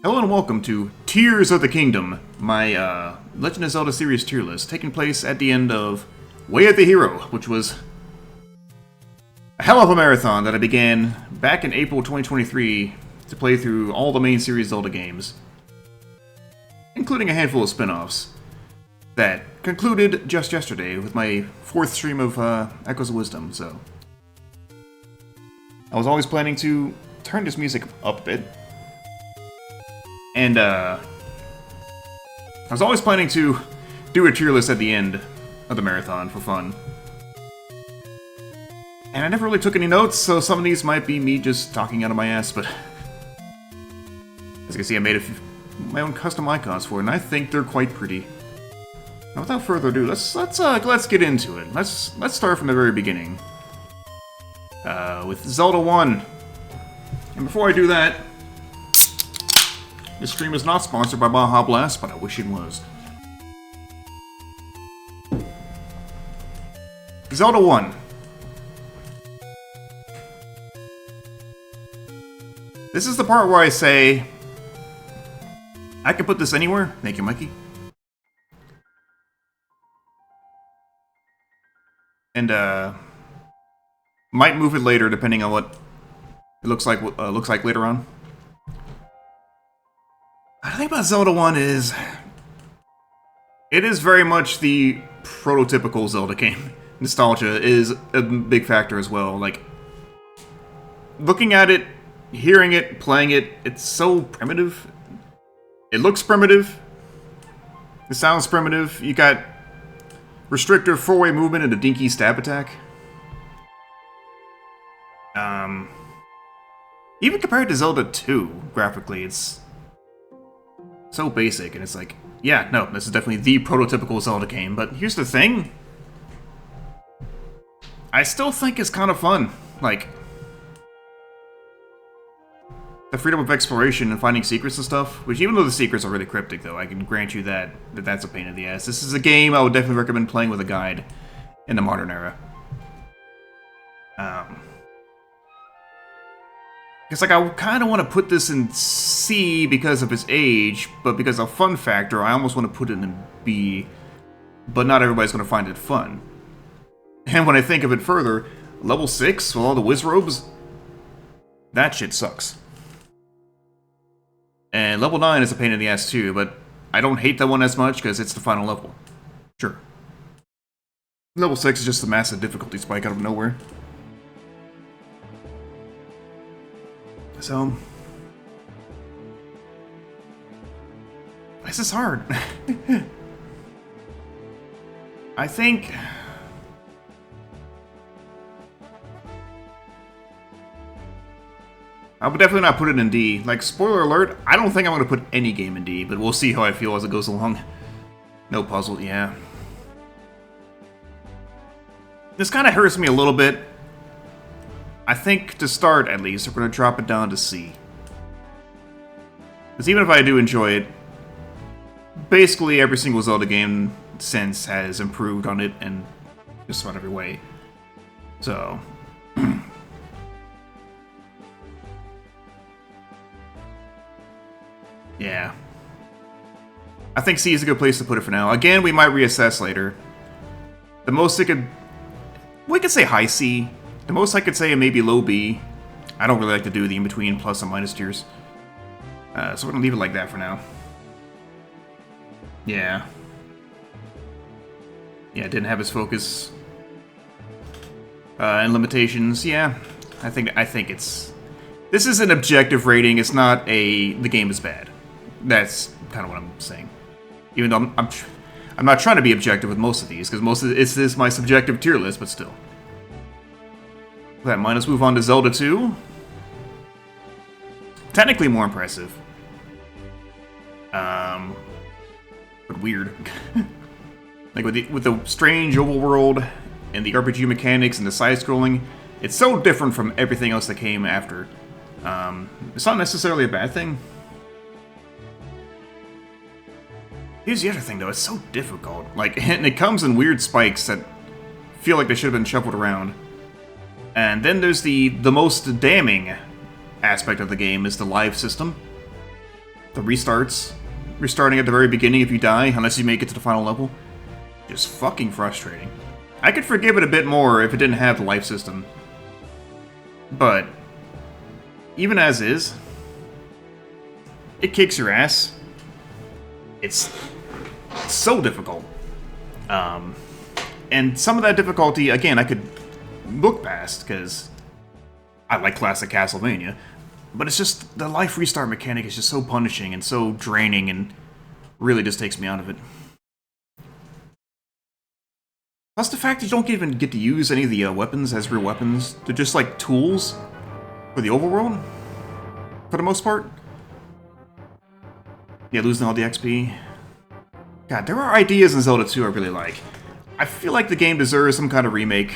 Hello and welcome to Tears of the Kingdom, my Legend of Zelda series tier list, taking place at the end of Way of the Hero, which was a hell of a marathon that I began back in April 2023 to play through all the main series Zelda games, including a handful of spin-offs, that concluded just yesterday with my fourth stream of Echoes of Wisdom, so I was always planning to turn this music up a bit. And, I was always planning to do a tier list at the end of the marathon for fun. And I never really took any notes, so some of these might be me just talking out of my ass, but as you can see, I made my own custom icons for it, and I think they're quite pretty. Now, without further ado, let's get into it. Let's start from the very beginning. With Zelda 1. And before I do that, this stream is not sponsored by Baja Blast, but I wish it was. Zelda 1. This is the part where I say, I can put this anywhere. Thank you, Mikey. And, might move it later depending on what it looks like later on. The thing about Zelda 1 is, it is very much the prototypical Zelda game. Nostalgia is a big factor as well. Like, looking at it, hearing it, playing it, it's so primitive. It looks primitive. It sounds primitive. You got restrictive four-way movement and a dinky stab attack. Even compared to Zelda 2, graphically, it's so basic, and it's like, yeah, no, this is definitely the prototypical Zelda game, but here's the thing. I still think it's kind of fun. Like, the freedom of exploration and finding secrets and stuff, which even though the secrets are really cryptic, though, I can grant you that that's a pain in the ass. This is a game I would definitely recommend playing with a guide in the modern era. It's like, I kind of want to put this in C because of its age, but because of fun factor, I almost want to put it in B, but not everybody's going to find it fun. And when I think of it further, level 6 with all the whiz robes, that shit sucks. And level 9 is a pain in the ass too, but I don't hate that one as much because it's the final level. Sure. Level 6 is just a massive difficulty spike out of nowhere. So, this is hard. I think I would definitely not put it in D. Like, spoiler alert, I don't think I'm going to put any game in D, but we'll see how I feel as it goes along. No puzzle, yeah. This kind of hurts me a little bit. I think, to start, at least, we're going to drop it down to C. Because even if I do enjoy it, basically every single Zelda game since has improved on it in just about every way. So, yeah. I think C is a good place to put it for now. Again, we might reassess later. The most it could... we could say high C. The most I could say maybe low B. I don't really like to do the in-between plus and minus tiers. So we're gonna leave it like that for now. Yeah. Yeah, it didn't have its focus. And limitations, yeah. I think it's... this is an objective rating, it's not a... the game is bad. That's kind of what I'm saying. Even though I'm not trying to be objective with most of these, because most of this is my subjective tier list, but still. That minus move on to Zelda 2. Technically more impressive. But weird. Like with the strange overworld and the RPG mechanics and the side-scrolling, it's so different from everything else that came after. It's not necessarily a bad thing. Here's the other thing though, it's so difficult. Like, and it comes in weird spikes that feel like they should have been shuffled around. And then there's the most damning aspect of the game is the live system. The restarts. Restarting at the very beginning if you die, unless you make it to the final level. Just fucking frustrating. I could forgive it a bit more if it didn't have the life system. But, even as is, it kicks your ass. It's so difficult. And some of that difficulty, again, I could look past, because I like classic Castlevania. But it's just, the life restart mechanic is just so punishing and so draining and really just takes me out of it. Plus the fact that you don't even get to use any of the weapons as real weapons. They're just like tools for the overworld, for the most part. Yeah, losing all the XP. God, there are ideas in Zelda 2 I really like. I feel like the game deserves some kind of remake.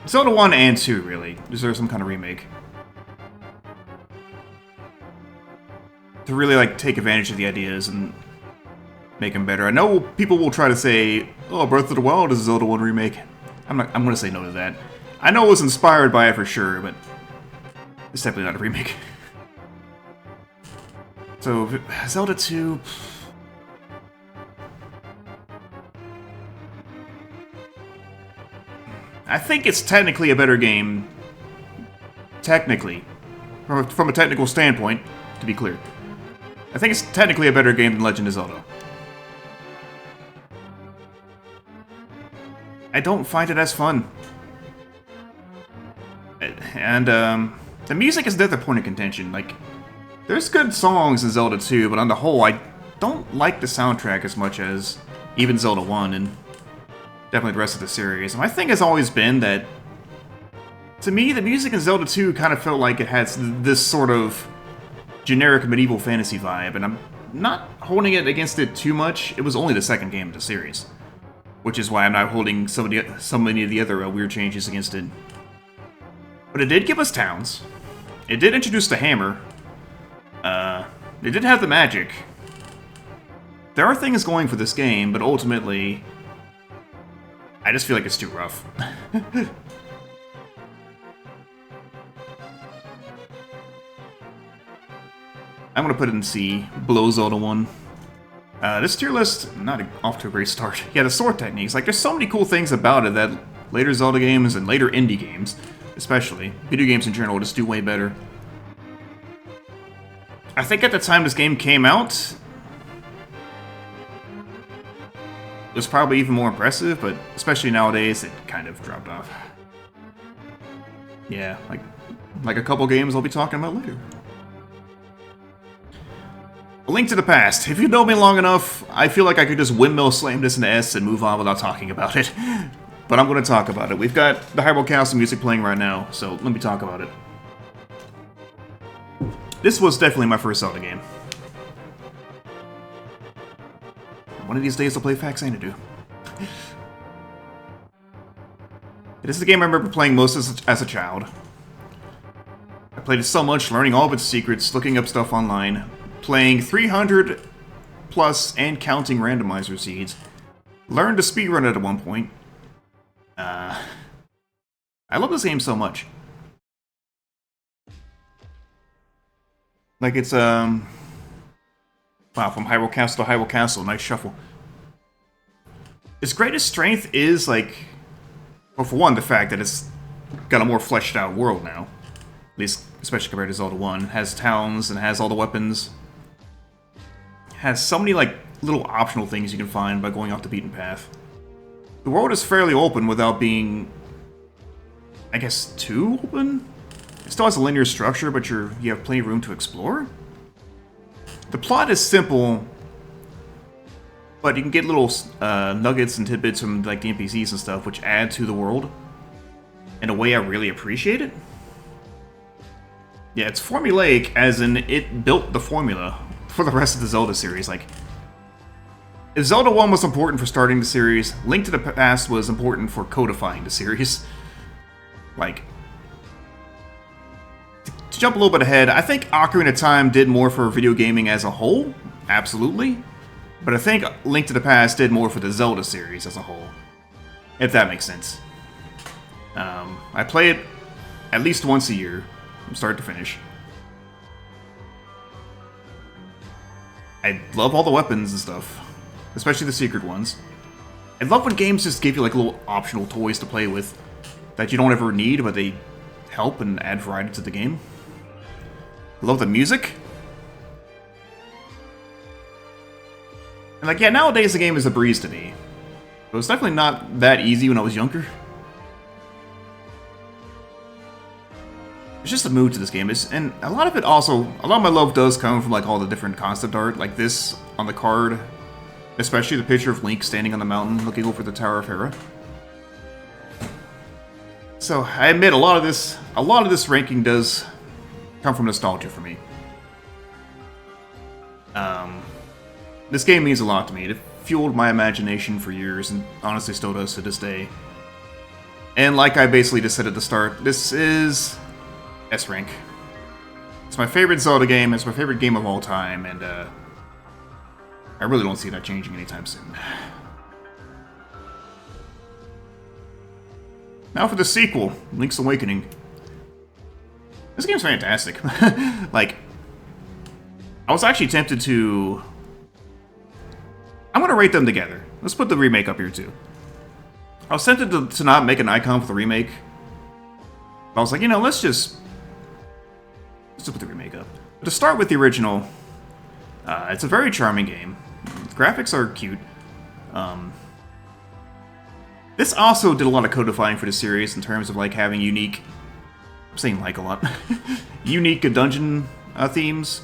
Zelda 1 and 2, really, deserve some kind of remake. To really, like, take advantage of the ideas and make them better. I know people will try to say, oh, Breath of the Wild is a Zelda 1 remake. I'm gonna say no to that. I know it was inspired by it for sure, but it's definitely not a remake. So, Zelda 2... I think it's technically a better game. Technically. From a technical standpoint, to be clear. I think it's technically a better game than Legend of Zelda. I don't find it as fun. And, the music is the other point of contention. Like, there's good songs in Zelda 2, but on the whole, I don't like the soundtrack as much as even Zelda 1 and definitely the rest of the series. And my thing has always been that, to me, the music in Zelda 2 kind of felt like it had this sort of generic medieval fantasy vibe, and I'm not holding it against it too much. It was only the second game of the series, which is why I'm not holding so many of the other weird changes against it. But it did give us towns. It did introduce the hammer. It did have the magic. There are things going for this game, but ultimately, I just feel like it's too rough. I'm gonna put it in C, below Zelda 1. This tier list, not off to a great start. Yeah, the sword techniques, like there's so many cool things about it that later Zelda games and later indie games, especially, video games in general, just do way better. I think at the time this game came out, it was probably even more impressive, but especially nowadays, it kind of dropped off. Yeah, like a couple games I'll be talking about later. A Link to the Past. If you know me long enough, I feel like I could just windmill slam this into S and move on without talking about it. But I'm going to talk about it. We've got the Hyrule Castle music playing right now, so let me talk about it. This was definitely my first Zelda game. One of these days I'll play Faxanadu. This is the game I remember playing most as a child. I played it so much, learning all of its secrets, looking up stuff online, playing 300 plus and counting randomizer seeds. Learned to speedrun it at one point. I love this game so much. Like it's, wow, from Hyrule Castle to Hyrule Castle, nice shuffle. Its greatest strength is, like, well, for one, the fact that it's got a more fleshed out world now. At least, especially compared to Zelda 1. It has towns and has all the weapons. It has so many, like, little optional things you can find by going off the beaten path. The world is fairly open without being, I guess, too open? It still has a linear structure, but you have plenty of room to explore. The plot is simple, but you can get little nuggets and tidbits from like the NPCs and stuff, which add to the world in a way I really appreciate it. Yeah, it's formulaic, as in it built the formula for the rest of the Zelda series. Like, if Zelda 1 was important for starting the series, Link to the Past was important for codifying the series. Like, to jump a little bit ahead, I think Ocarina of Time did more for video gaming as a whole, absolutely. But I think Link to the Past did more for the Zelda series as a whole, if that makes sense. I play it at least once a year, from start to finish. I love all the weapons and stuff, especially the secret ones. I love when games just give you like little optional toys to play with that you don't ever need, but they help and add variety to the game. I love the music. And like, yeah, nowadays the game is a breeze to me. It was definitely not that easy when I was younger. It's just a mood to this game, and a lot of it also, a lot of my love does come from like all the different concept art, like this on the card, especially the picture of Link standing on the mountain looking over the Tower of Hera. So I admit a lot of this ranking does come from nostalgia for me. This game means a lot to me. It fueled my imagination for years, and honestly still does to this day. And like I basically just said at the start, this is S rank. It's my favorite Zelda game, it's my favorite game of all time, and I really don't see that changing anytime soon. Now for the sequel, Link's Awakening. This game's fantastic. Like, I was actually tempted to... I'm gonna rate them together. Let's put the remake up here too. I was tempted to not make an icon for the remake. But I was like, you know, let's just put the remake up. But to start with the original, it's a very charming game. The graphics are cute. This also did a lot of codifying for the series in terms of like having unique... I'm saying like a lot. Unique dungeon themes.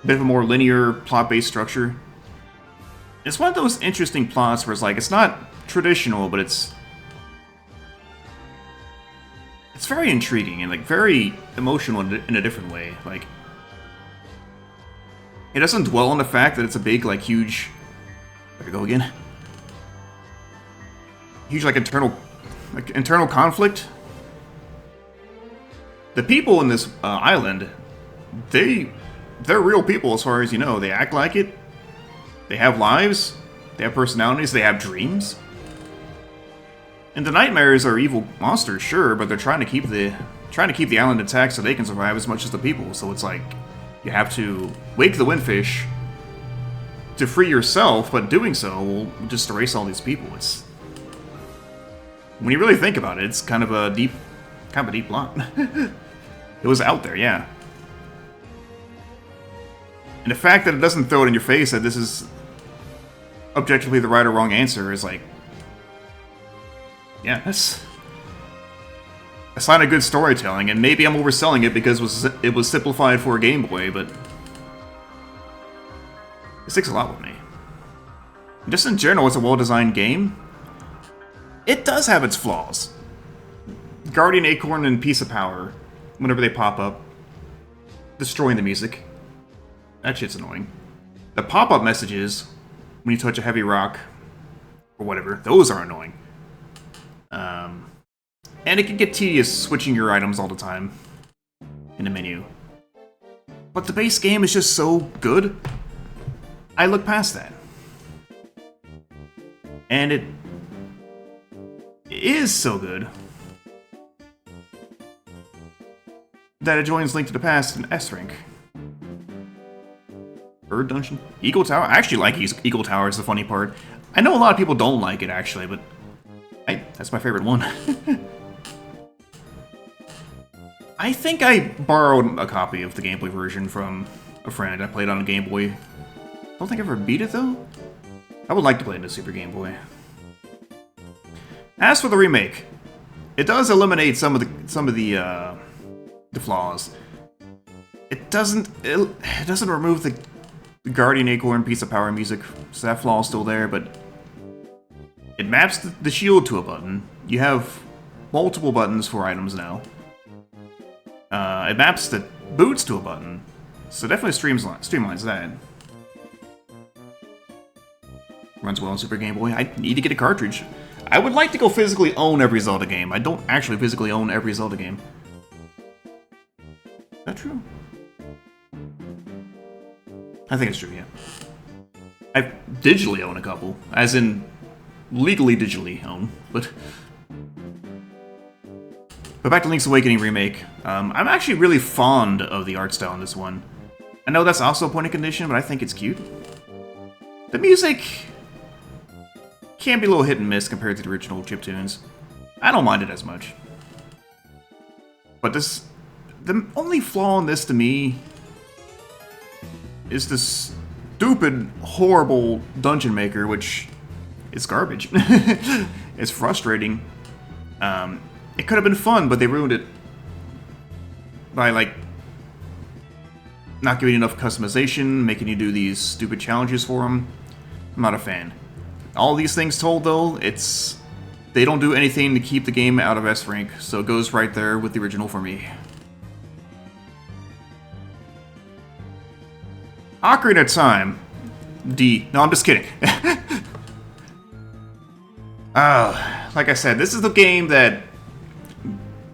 A bit of a more linear plot-based structure. It's one of those interesting plots where it's like, it's not traditional, but it's very intriguing and like very emotional in a different way. Like, it doesn't dwell on the fact that it's a big, like, huge... There we go again. Huge, like, internal conflict. The people in this island, they're real people as far as you know. They act like it. They have lives. They have personalities. They have dreams. And the nightmares are evil monsters, sure, but they're trying to keep the island intact so they can survive as much as the people. So it's like you have to wake the windfish to free yourself, but doing so will just erase all these people. It's, when you really think about it, it's kind of a deep plot. It was out there, yeah. And the fact that it doesn't throw it in your face that this is objectively the right or wrong answer is like, yeah, that's a sign of good storytelling. And maybe I'm overselling it because it was simplified for a Game Boy, but it sticks a lot with me. Just in general, it's a well-designed game. It does have its flaws. Guardian Acorn and Piece of Power, whenever they pop up, destroying the music. That shit's annoying. The pop-up messages, when you touch a heavy rock, or whatever, those are annoying. And it can get tedious switching your items all the time in the menu. But the base game is just so good, I look past that. And it is so good that it joins Link to the Past in S rank. Bird Dungeon? Eagle Tower? I actually like Eagle Tower, is the funny part. I know a lot of people don't like it, actually, but that's my favorite one. I think I borrowed a copy of the Game Boy version from a friend. I played on a Game Boy. I don't think I ever beat it, though. I would like to play it in a Super Game Boy. As for the remake, it does eliminate some of the flaws. It doesn't remove the Guardian Acorn Piece of Power music, so that flaw is still there, but it maps the shield to a button. You have multiple buttons for items now. It maps the boots to a button, so definitely streamlines that. Runs well on Super Game Boy. I need to get a cartridge. I would like to go physically own every Zelda game. I don't actually physically own every Zelda game. Is that true? I think it's true, yeah. I digitally own a couple, as in legally digitally own, but back to Link's Awakening remake. I'm actually really fond of the art style in this one. I know that's also a point of condition, but I think it's cute. The music can be a little hit and miss compared to the original chiptunes. I don't mind it as much. But the only flaw in this to me is this stupid, horrible dungeon maker, which is garbage. It's frustrating. It could have been fun, but they ruined it by, like, not giving enough customization, making you do these stupid challenges for them. I'm not a fan. All these things told, though, they don't do anything to keep the game out of S rank, so it goes right there with the original for me. Ocarina of Time. D. No, I'm just kidding. Like I said, this is the game that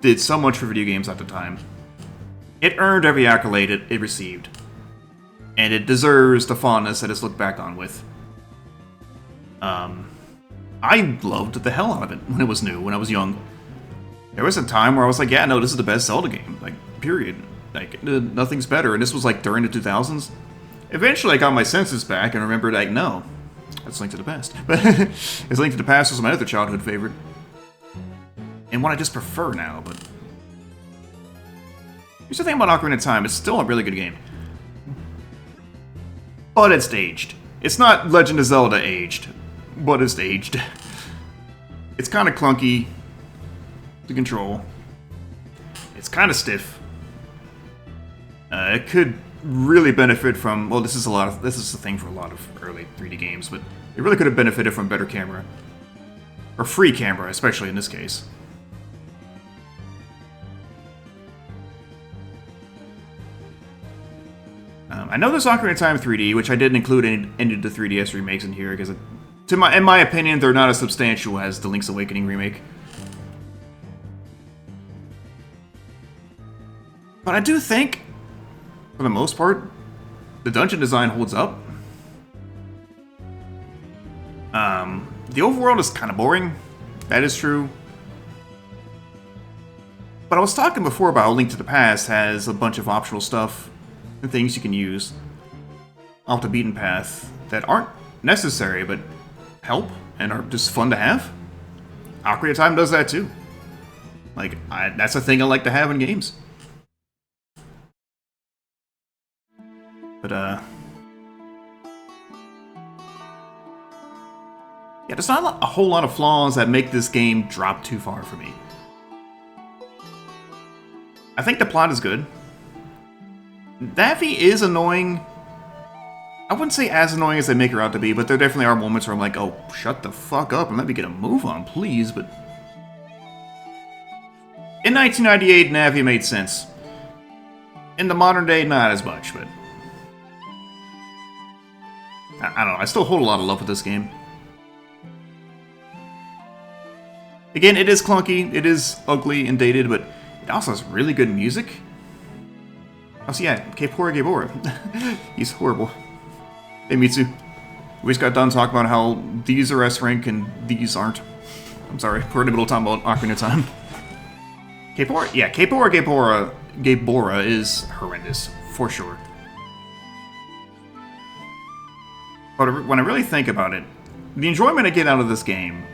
did so much for video games at the time. It earned every accolade it received. And it deserves the fondness that it's looked back on with. I loved the hell out of it when it was new, when I was young. There was a time where I was like, yeah, no, this is the best Zelda game. Like, period. Like, nothing's better. And this was like during the 2000s. Eventually I got my senses back and remembered, like, no, that's Link to the Past. But it's Link to the Past was my other childhood favorite. And one I just prefer now, but... Here's the thing about Ocarina of Time, it's still a really good game. But it's aged. It's not Legend of Zelda aged, but it's aged. It's kind of clunky to control. It's kind of stiff. It could really benefit from, well, this is the thing for a lot of early 3D games, but it really could have benefited from better camera. Or free camera, especially in this case. I know there's Ocarina of Time 3D, which I didn't include any of the 3DS remakes in here, because in my opinion, they're not as substantial as the Link's Awakening remake. But I do think, for the most part, the dungeon design holds up. The overworld is kind of boring. That is true. But I was talking before about how Link to the Past has a bunch of optional stuff and things you can use off the beaten path that aren't necessary but help and are just fun to have. Ocarina of Time does that too. Like, that's a thing I like to have in games. But, yeah, there's not a whole lot of flaws that make this game drop too far for me. I think the plot is good. Navi is annoying. I wouldn't say as annoying as they make her out to be, but there definitely are moments where I'm like, oh, shut the fuck up and let me get a move on, please, but... In 1998, Navi made sense. In the modern day, not as much, but... I don't know, I still hold a lot of love with this game. Again, it is clunky, it is ugly and dated, but it also has really good music. Oh, so yeah, Gabora. He's horrible. Hey, Mitsu. We just got done talking about how these are S rank and these aren't. I'm sorry, we're in the middle of talking about Ocarina of Time. Gabora? Yeah, Gabora is horrendous, for sure. But when I really think about it, the enjoyment I get out of this game,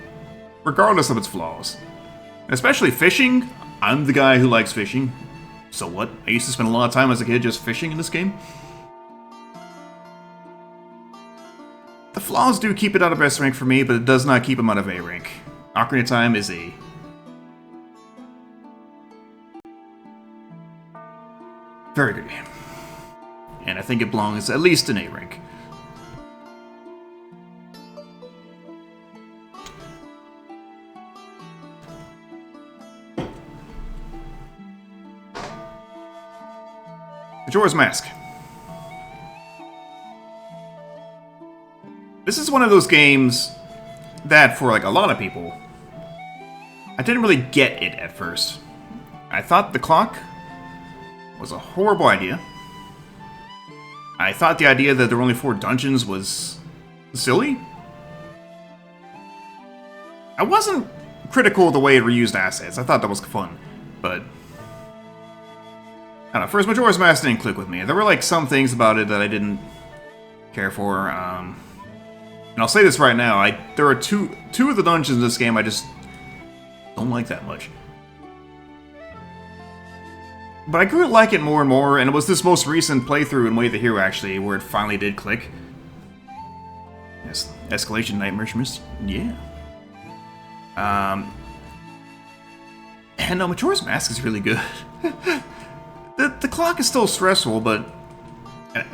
regardless of its flaws, especially fishing, I'm the guy who likes fishing. So what? I used to spend a lot of time as a kid just fishing in this game. The flaws do keep it out of S rank for me, but it does not keep them out of A rank. Ocarina of Time is A. Very good game. And I think it belongs at least in A rank. Majora's Mask. This is one of those games that, for like a lot of people, I didn't really get it at first. I thought the clock was a horrible idea. I thought the idea that there were only 4 dungeons was silly. I wasn't critical of the way it reused assets. I thought that was fun, but don't know, first Majora's Mask didn't click with me. There were like some things about it that I didn't care for. And I'll say this right now, there are two of the dungeons in this game I just don't like that much. But I grew to like it more and more, and it was this most recent playthrough in Way of the Hero, actually, where it finally did click. Yes, Escalation Nightmare Mist. Yeah. And no, Majora's Mask is really good. the clock is still stressful, but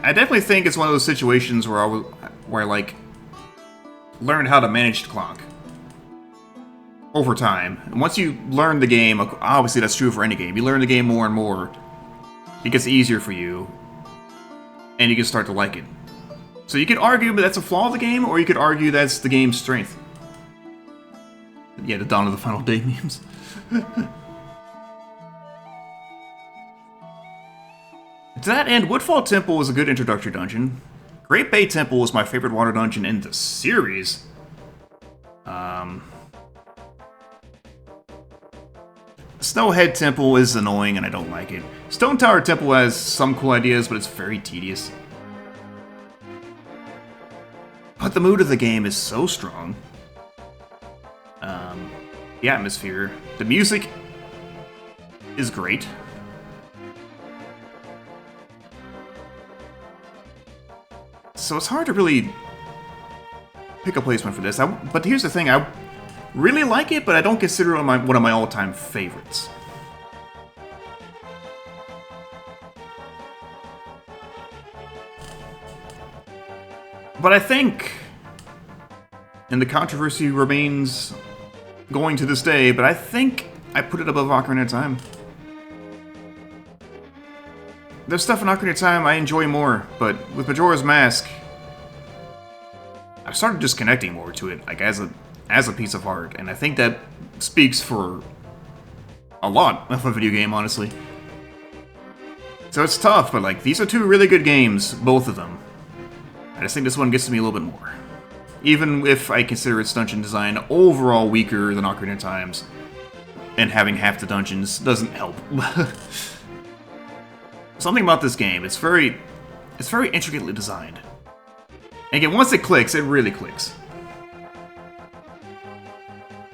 I definitely think it's one of those situations where I like learned how to manage the clock over time. And once you learn the game, obviously that's true for any game, you learn the game more and more, it gets easier for you, and you can start to like it. So you could argue that's a flaw of the game, or you could argue that's the game's strength. Yeah, the Dawn of the Final Day memes. To that end, Woodfall Temple was a good introductory dungeon. Great Bay Temple was my favorite water dungeon in the series. Snowhead Temple is annoying and I don't like it. Stone Tower Temple has some cool ideas, but it's very tedious. But the mood of the game is so strong. The atmosphere, the music is great. So it's hard to really pick a placement for this. But here's the thing, I really like it, but I don't consider it one of my all-time favorites. But I think, and the controversy remains going to this day, but I think I put it above Ocarina of Time. There's stuff in Ocarina of Time I enjoy more, but with Majora's Mask, I've started just connecting more to it, like as a piece of art, and I think that speaks for a lot of a video game, honestly. So it's tough, but like these are two really good games, both of them. I just think this one gets to me a little bit more. Even if I consider its dungeon design overall weaker than Ocarina of Time's, and having half the dungeons doesn't help. Something about this game, it's very intricately designed. And again, once it clicks, it really clicks.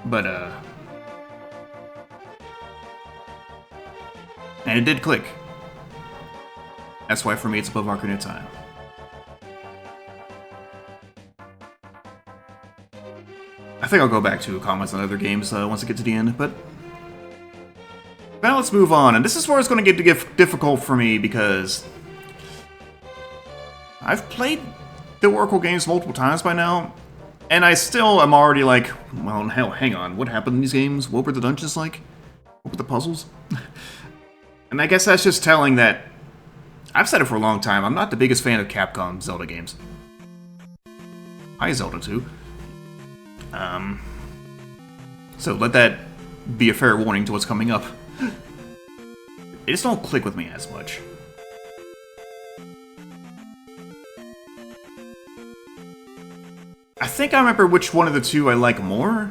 But, and it did click. That's why for me it's above Ocarina of Time. I think I'll go back to comments on other games once I get to the end, but now let's move on. And this is where it's going to get difficult for me because I've played the Oracle games multiple times by now, and I still am already like, well, hell, hang on, what happened in these games? What were the dungeons like? What were the puzzles? And I guess that's just telling that I've said it for a long time, I'm not the biggest fan of Capcom Zelda games. Hi, Zelda 2. So let that be a fair warning to what's coming up. They just don't click with me as much. I think I remember which one of the two I like more.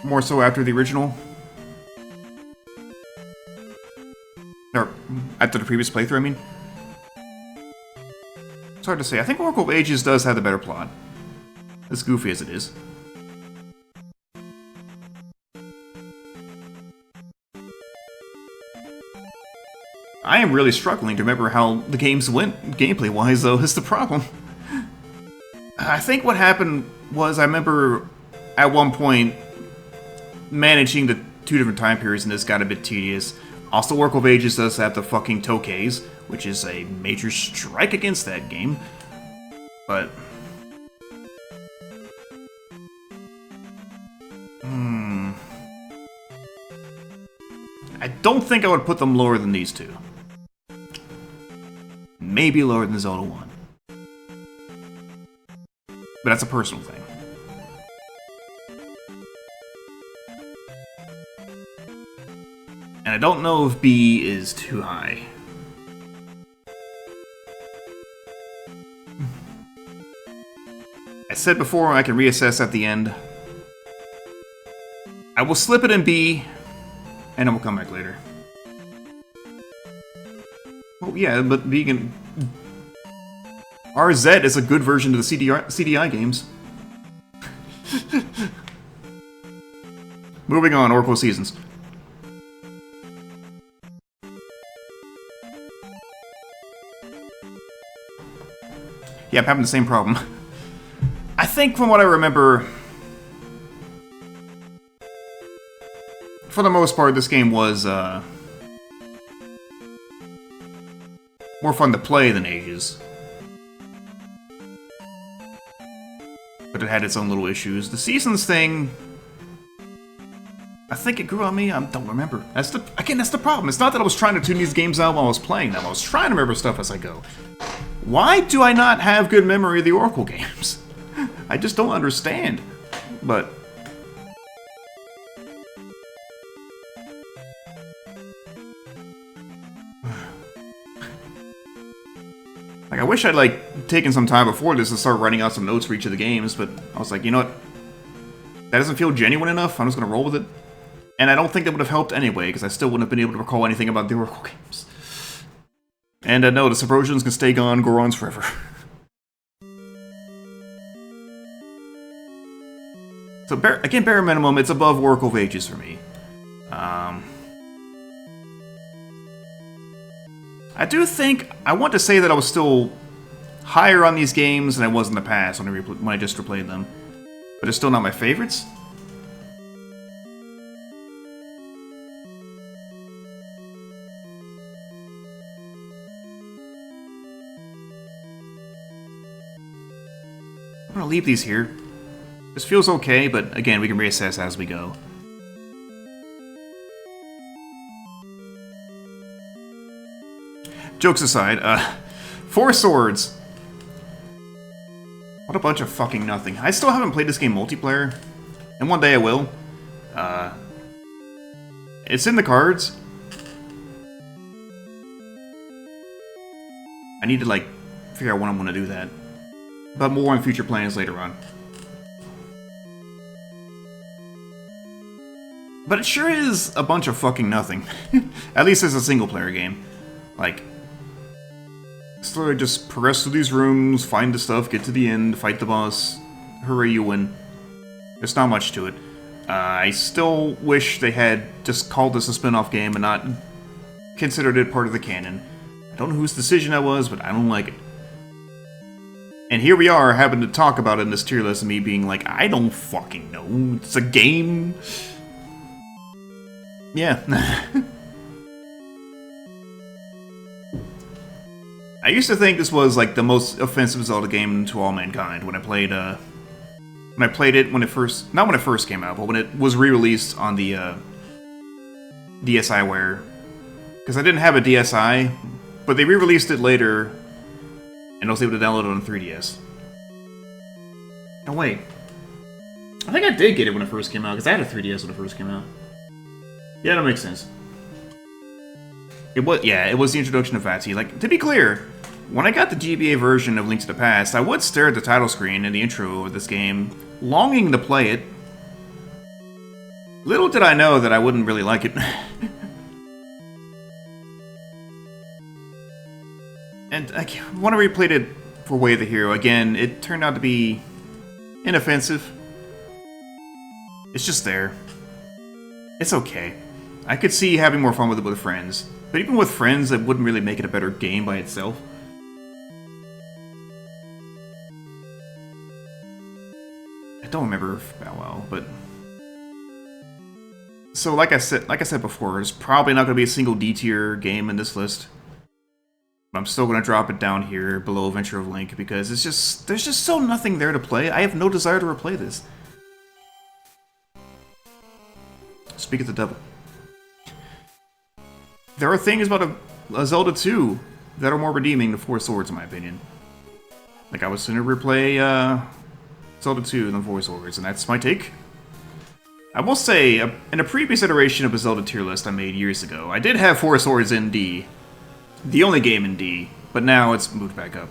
More so after the original. Or after the previous playthrough, I mean. It's hard to say. I think Oracle of Ages does have the better plot. As goofy as it is. I am really struggling to remember how the games went gameplay-wise, though, is the problem. I think what happened was I remember at one point managing the two different time periods, and this got a bit tedious. Also, Oracle of Ages does have the fucking Tokeis, which is a major strike against that game. But I don't think I would put them lower than these two. Maybe lower than Zelda 1. But that's a personal thing. And I don't know if B is too high. I said before I can reassess at the end. I will slip it in B, and then we'll come back later. Oh yeah, but vegan... RZ is a good version of the CDI games. Moving on, Oracle Seasons. Yeah, I'm having the same problem. I think from what I remember, for the most part, this game was more fun to play than Ages. But it had its own little issues. The Seasons thing, I think it grew on me. I don't remember. That's the problem. It's not that I was trying to tune these games out while I was playing them. I was trying to remember stuff as I go. Why do I not have good memory of the Oracle games? I just don't understand. But like, I wish I'd like taken some time before this to start writing out some notes for each of the games, but I was like, you know what? That doesn't feel genuine enough. I'm just gonna roll with it. And I don't think that would have helped anyway, because I still wouldn't have been able to recall anything about the Oracle games. And no, the Subversions can stay gone, Gorons forever. So, again, bare minimum, it's above Oracle of Ages for me. I do think, I want to say that I was still higher on these games than I was in the past when I just replayed them. But it's still not my favorites. I'm gonna leave these here. This feels okay, but again, we can reassess as we go. Jokes aside, 4 Swords. What a bunch of fucking nothing. I still haven't played this game multiplayer, and one day I will. It's in the cards. I need to, like, figure out when I'm gonna do that. But more on future plans later on. But it sure is a bunch of fucking nothing. At least as a single-player game. Like, so I just progress through these rooms, find the stuff, get to the end, fight the boss. Hooray, you win. There's not much to it. I still wish they had just called this a spin-off game and not considered it part of the canon. I don't know whose decision that was, but I don't like it. And here we are, having to talk about it in this tier list, and me being like, I don't fucking know. It's a game. Yeah. I used to think this was like the most offensive Zelda game to all mankind when I played it when it first, not when it first came out, but when it was re-released on the DSiWare. Because I didn't have a DSi, but they re-released it later, and I was able to download it on 3DS. No, wait. I think I did get it when it first came out, because I had a 3DS when it first came out. Yeah, that makes sense. It was the introduction of Vati. Like, to be clear, when I got the GBA version of Link to the Past, I would stare at the title screen and the intro of this game, longing to play it. Little did I know that I wouldn't really like it. And when I replayed it for Way of the Hero, again, it turned out to be inoffensive. It's just there. It's okay. I could see having more fun with it with friends. But even with friends, that wouldn't really make it a better game by itself. I don't remember that well, but... So, like I said before, there's probably not going to be a single D-tier game in this list. But I'm still going to drop it down here below Adventure of Link, because there's just so nothing there to play. I have no desire to replay this. Speak of the devil. There are things about a Zelda 2 that are more redeeming than 4 Swords, in my opinion. Like, I would sooner replay Zelda 2 than 4 Swords, and that's my take. I will say, in a previous iteration of a Zelda tier list I made years ago, I did have 4 Swords in D. The only game in D, but now it's moved back up.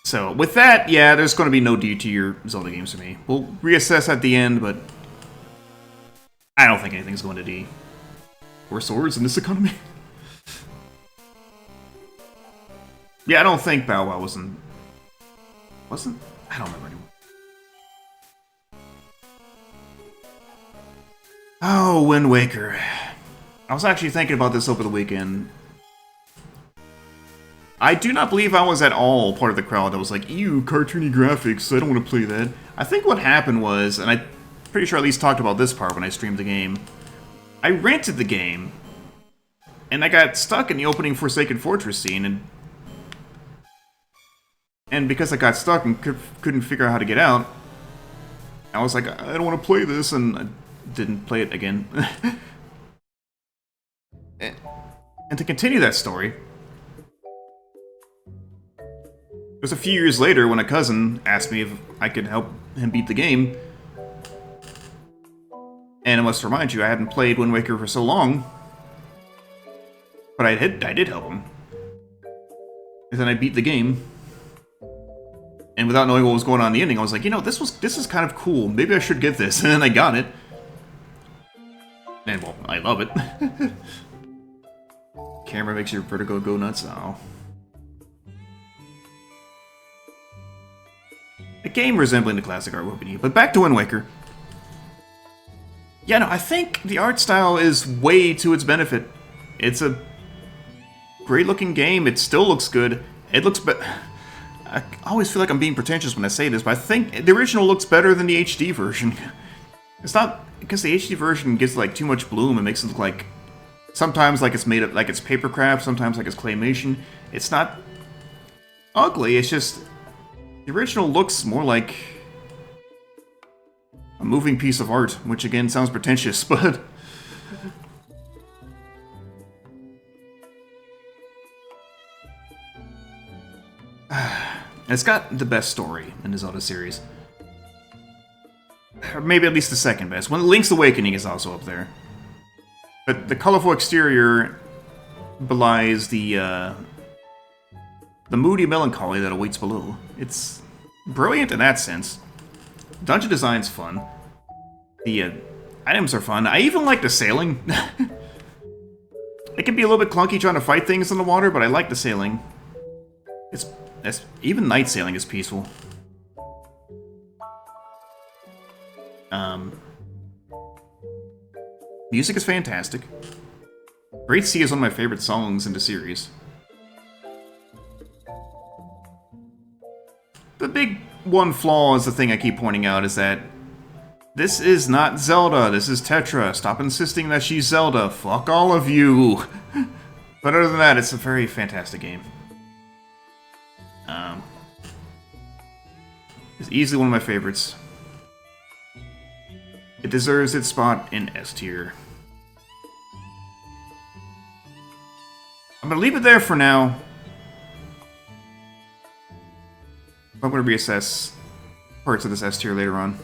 So, with that, yeah, there's going to be no D tier Zelda games for me. We'll reassess at the end, but I don't think anything's going to D. 4 Swords in this economy? Yeah, I don't think Bow Wow wasn't... Wasn't? I don't remember anymore. Oh, Wind Waker. I was actually thinking about this over the weekend. I do not believe I was at all part of the crowd that was like, ew, cartoony graphics, I don't want to play that. I think what happened was, and I'm pretty sure I at least talked about this part when I streamed the game, I rented the game, and I got stuck in the opening Forsaken Fortress scene, and because I got stuck and couldn't figure out how to get out, I was like, I don't want to play this, and I didn't play it again. And to continue that story, it was a few years later when a cousin asked me if I could help him beat the game. And I must remind you, I hadn't played Wind Waker for so long. But I did help him. And then I beat the game. And without knowing what was going on in the ending, I was like, you know, this is kind of cool. Maybe I should get this. And then I got it. And, well, I love it. Camera makes your vertigo go nuts. Oh. A game resembling the classic art would be neat. But back to Wind Waker. Yeah, no, I think the art style is way to its benefit. It's a great-looking game. It still looks good. It looks I always feel like I'm being pretentious when I say this, but I think the original looks better than the HD version. It's not because the HD version gives like too much bloom and makes it look like sometimes like it's made of like it's papercraft, sometimes like it's claymation. It's not ugly. It's just the original looks more like a moving piece of art, which again sounds pretentious, but it's got the best story in the Zelda series. Or maybe at least the second best. Link's Awakening is also up there. But the colorful exterior belies the moody melancholy that awaits below. It's brilliant in that sense. Dungeon design's fun. The items are fun. I even like the sailing. It can be a little bit clunky trying to fight things in the water, but I like the sailing. Even night sailing is peaceful. Music is fantastic. Great Sea is one of my favorite songs in the series. The big one flaw is the thing I keep pointing out is that this is not Zelda, this is Tetra. Stop insisting that she's Zelda. Fuck all of you. But other than that, it's a very fantastic game. It's easily one of my favorites. It deserves its spot in S tier. I'm gonna leave it there for now. I'm gonna reassess parts of this S tier later on.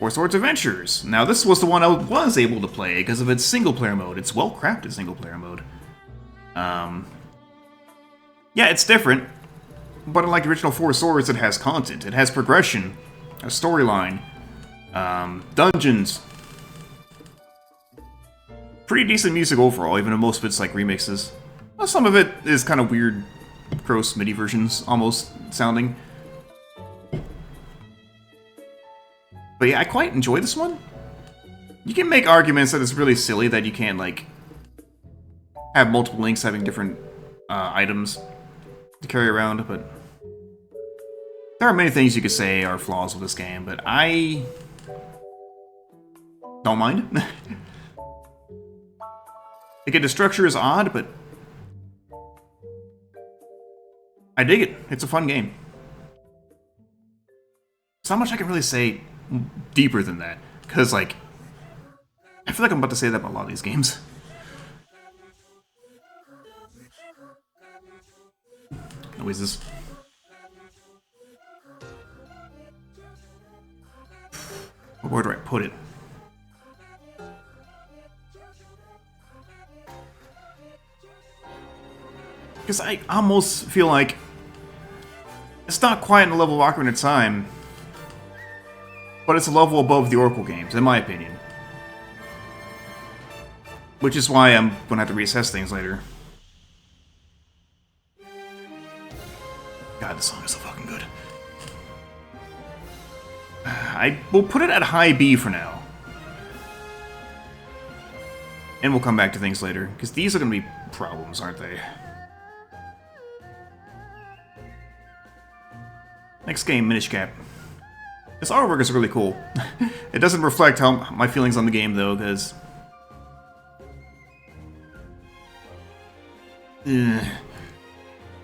Four Swords Adventures. Now this was the one I was able to play because of its single-player mode. It's well-crafted single-player mode. Yeah, it's different. But unlike the original Four Swords, it has content. It has progression, a storyline, dungeons. Pretty decent music overall, even though most of it's like remixes. Well, some of it is kind of weird, gross MIDI versions, almost sounding. But yeah, I quite enjoy this one. You can make arguments that it's really silly that you can't, like, have multiple links having different items to carry around, but there are many things you could say are flaws with this game, but I don't mind. Again, the structure is odd, but I dig it. It's a fun game. There's not much I can really say deeper than that, because, like, I feel like I'm about to say that about a lot of these games. Noises. Where do I put it? Because I almost feel like it's not quite in the level of Ocarina of Time, but it's a level above the Oracle games, in my opinion. Which is why I'm gonna have to reassess things later. God, this song is so fucking good. I will put it at high B for now. And we'll come back to things later, because these are gonna be problems, aren't they? Next game, Minish Cap. This artwork is really cool. It doesn't reflect how my feelings on the game, though, because...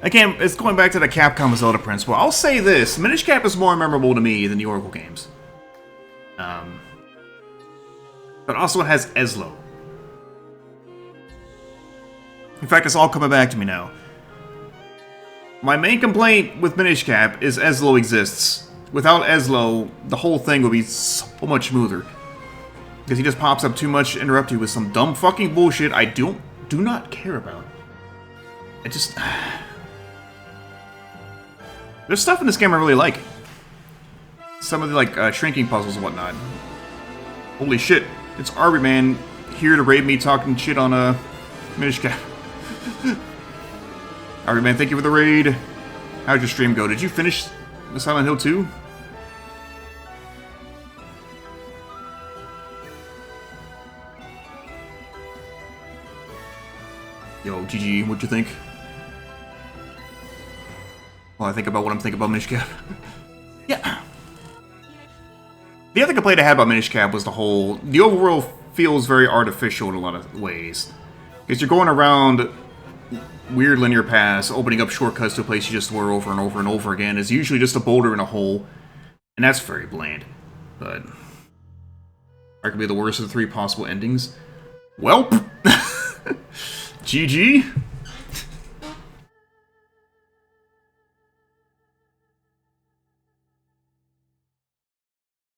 Again, it's going back to the Capcom Zelda principle. I'll say this, Minish Cap is more memorable to me than the Oracle games. But also it has Ezlo. In fact, it's all coming back to me now. My main complaint with Minish Cap is Ezlo exists. Without Ezlo, the whole thing would be so much smoother. Because he just pops up too much to interrupt you with some dumb fucking bullshit I do not care about. It just... There's stuff in this game I really like. Some of the, like, shrinking puzzles and whatnot. Holy shit, it's Arby Man here to raid me talking shit on a Minish Cap. Arby Man, thank you for the raid. How'd your stream go? Did you finish the Silent Hill 2? Yo, GG, what'd you think? Well, I think about what I'm thinking about Minish Cap. Yeah. The other complaint I had about Minish Cap was the overworld feels very artificial in a lot of ways. Because you're going around weird linear paths, opening up shortcuts to a place you just were over and over and over again. It's usually just a boulder in a hole, and that's very bland. But arguably the worst of the 3 possible endings. Welp! GG.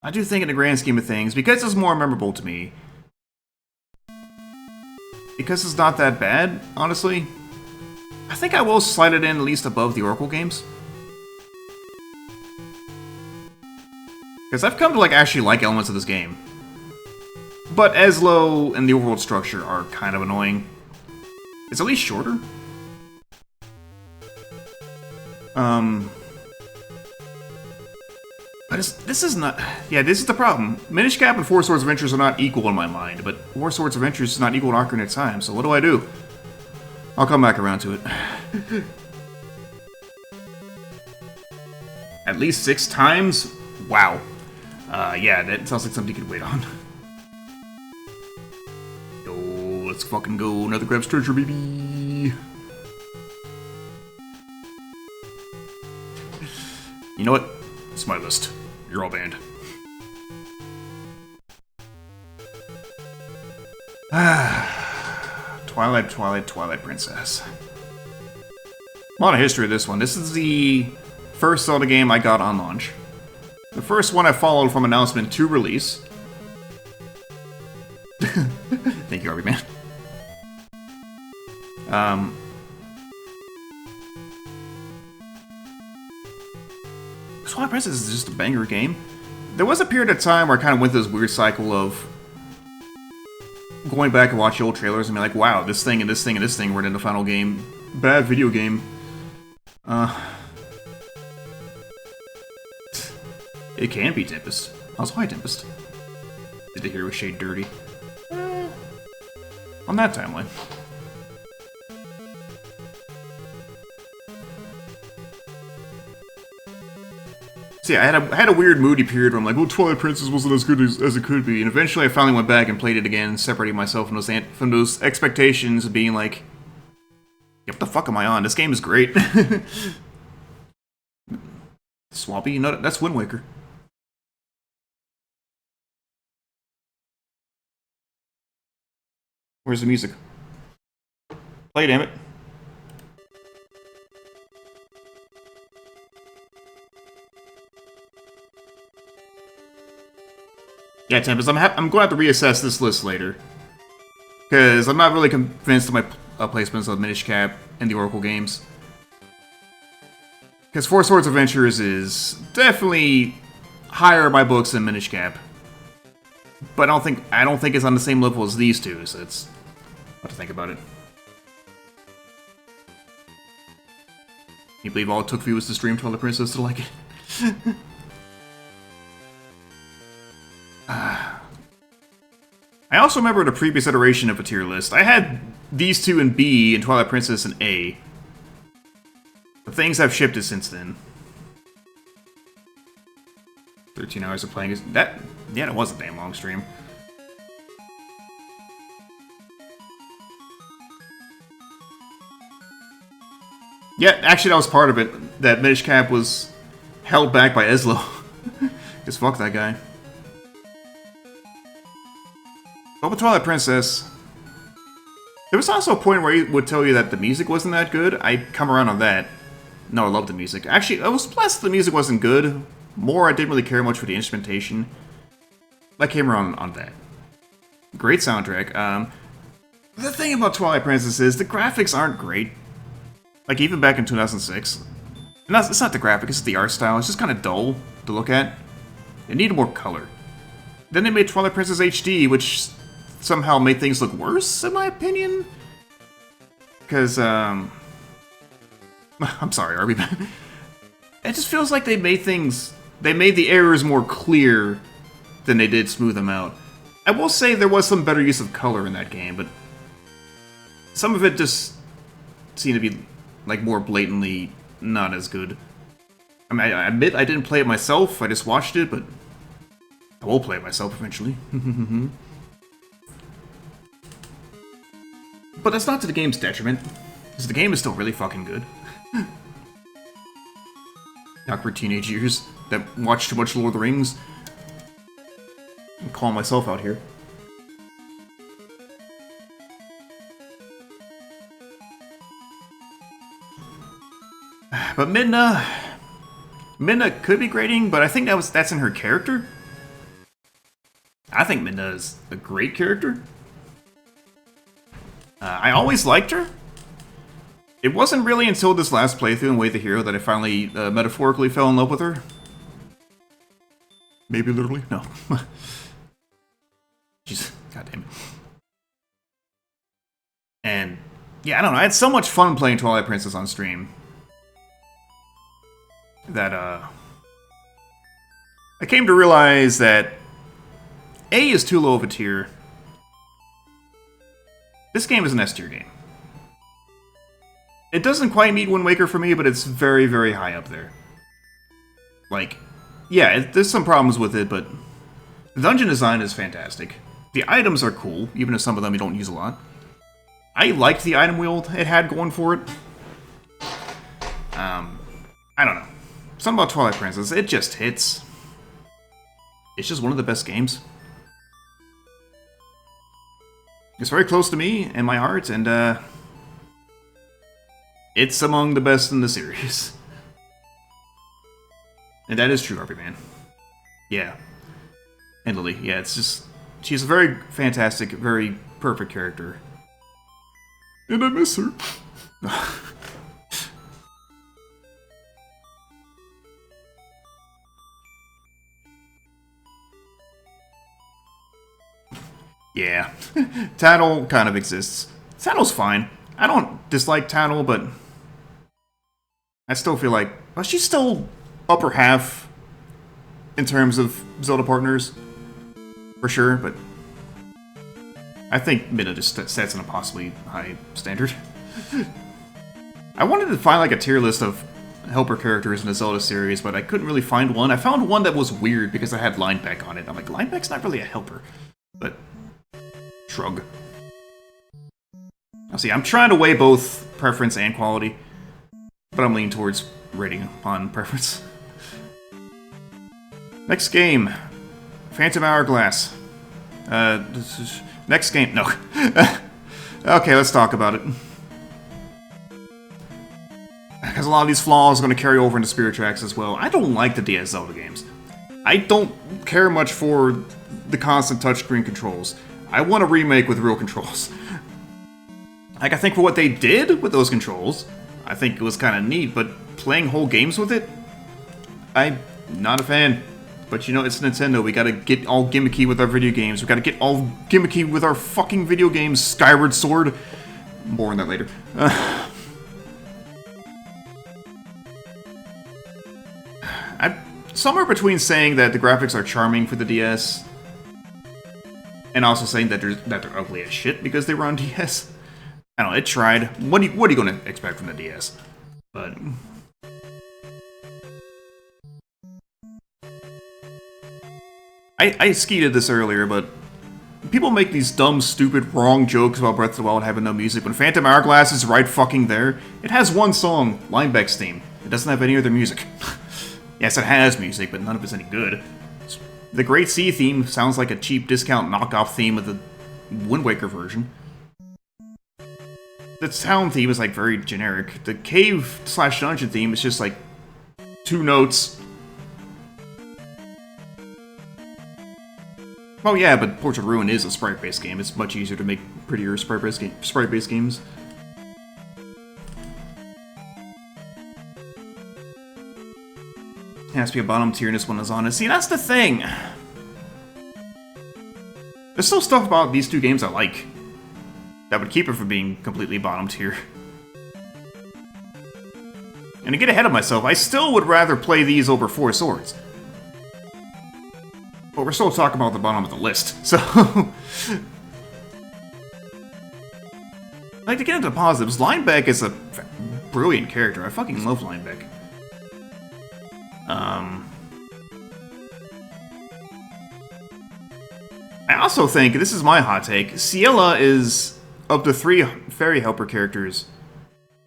I do think in the grand scheme of things, because it's more memorable to me, because it's not that bad, honestly, I think I will slide it in at least above the Oracle games. Because I've come to actually like elements of this game. But Ezlo and the overworld structure are kind of annoying. It's at least shorter. But this is not... Yeah, this is the problem. Minish Cap and Four Swords Adventures are not equal in my mind, but Four Swords Adventures is not equal to Ocarina of Time, so what do? I'll come back around to it. At least 6 times? Wow. Yeah, that sounds like something you could wait on. Yo, let's fucking go. Another Grab's Treasure, baby. You know what? It's my list. You're all banned. Twilight Princess. A lot of history of this one. This is the first Zelda game I got on launch. The first one I followed from announcement to release. Thank you, Arby Man. Twilight Princess is just a banger game. There was a period of time where I kind of went through this weird cycle of going back and watching old trailers and be like, wow, this thing and this thing and this thing were in the final game. Bad video game. It can be Tempest. How's High Tempest? Did the hero shade dirty? On that timeline. So yeah, I had a weird moody period where I'm like, well, Twilight Princess wasn't as good as it could be. And eventually I finally went back and played it again, separating myself from those expectations of being like, yeah, what the fuck am I on? This game is great. Swampy, you know, that's Wind Waker. Where's the music? Play, damn it. Yeah, Tempest, I'm going to have to reassess this list later. Because I'm not really convinced of my placements of Minish Cap and the Oracle games. Because Four Swords Adventures is definitely higher in my books than Minish Cap. But I don't think it's on the same level as these two, so it's What to think about it. Can you believe all it took for you was to stream Twilight Princess to like it? I also remember the previous iteration of a tier list. I had these two in B and Twilight Princess in A. But things have shifted since then. 13 hours of playing. That, yeah, that was a damn long stream. Yeah, actually that was part of it. That Minish Cap was held back by Eslo. Just fuck that guy. But with Twilight Princess, there was also a point where he would tell you that the music wasn't that good. I'd come around on that. No, I love the music. Actually, I was less the music wasn't good. More, I didn't really care much for the instrumentation. I came around on that. Great soundtrack. The thing about Twilight Princess is the graphics aren't great. Like, even back in 2006. And it's not the graphics, it's the art style. It's just kind of dull to look at. It needed more color. Then they made Twilight Princess HD, which somehow made things look worse, in my opinion. Because, I'm sorry, Arby. It just feels like they made the errors more clear than they did smooth them out. I will say there was some better use of color in that game, but some of it just seemed to be, like, more blatantly not as good. I mean, I admit I didn't play it myself, I just watched it, but I will play it myself eventually. But that's not to the game's detriment, because the game is still really fucking good. Awkward teenage years that watched too much Lord of the Rings. I'm calling myself out here. But Midna could be grading, but I think that's in her character. I think Midna is a great character. I always liked her. It wasn't really until this last playthrough in Way the Hero that I finally metaphorically fell in love with her. Maybe literally? No. Jeez, goddamn it. And yeah, I don't know. I had so much fun playing Twilight Princess on stream that I came to realize that A is too low of a tier. This game is an S tier game. It doesn't quite meet Wind Waker for me, but it's very, very high up there. Like, yeah, there's some problems with it, but the dungeon design is fantastic. The items are cool, even if some of them you don't use a lot. I liked the item wheel it had going for it. I don't know. Something about Twilight Princess, it just hits. It's just one of the best games. It's very close to me and my heart, and it's among the best in the series. And that is true, RP Man. Yeah. And Lily, yeah, it's just... She's a very fantastic, very perfect character. And I miss her. Yeah. Tattle kind of exists. Tattle's fine. I don't dislike Tattle, but I still feel like, well, she's still upper half in terms of Zelda partners, for sure, but I think Midna just sets an impossibly high standard. I wanted to find like a tier list of helper characters in the Zelda series, but I couldn't really find one. I found one that was weird because I had Linebeck on it. I'm like, Linebeck's not really a helper, but shrug. Now see, I'm trying to weigh both preference and quality, but I'm leaning towards rating on preference. Next game, Phantom Hourglass. Next game, no. Okay, let's talk about it. Because a lot of these flaws are going to carry over into Spirit Tracks as well. I don't like the DS Zelda games. I don't care much for the constant touchscreen controls. I want a remake with real controls. Like, I think for what they did with those controls, I think it was kind of neat, but playing whole games with it, I'm not a fan. But you know, it's Nintendo. We gotta get all gimmicky with our video games. We gotta get all gimmicky with our fucking video games. Skyward Sword. More on that later. I'm somewhere between saying that the graphics are charming for the DS and also saying that they're ugly as shit because they were on DS. I don't know, it tried. What are you going to expect from the DS? But I skeeted this earlier, but people make these dumb, stupid, wrong jokes about Breath of the Wild having no music when Phantom Hourglass is right fucking there. It has one song, Linebeck's theme. It doesn't have any other music. Yes, it has music, but none of it's any good. The Great Sea theme sounds like a cheap discount knockoff theme of the Wind Waker version. The town theme is like very generic. The cave/dungeon theme is just like 2 notes. Oh yeah, but Portrait of Ruin is a sprite-based game. It's much easier to make prettier sprite-based games. It has to be a bottom tier and this one is on it. See, that's the thing. There's still stuff about these 2 games I like that would keep it from being completely bottom tier. And to get ahead of myself, I still would rather play these over Four Swords. But we're still talking about the bottom of the list, so... Like, to get into positives, Linebeck is a brilliant character. I fucking love Linebeck. I also think, this is my hot take, Ciela is, of the 3 Fairy Helper characters,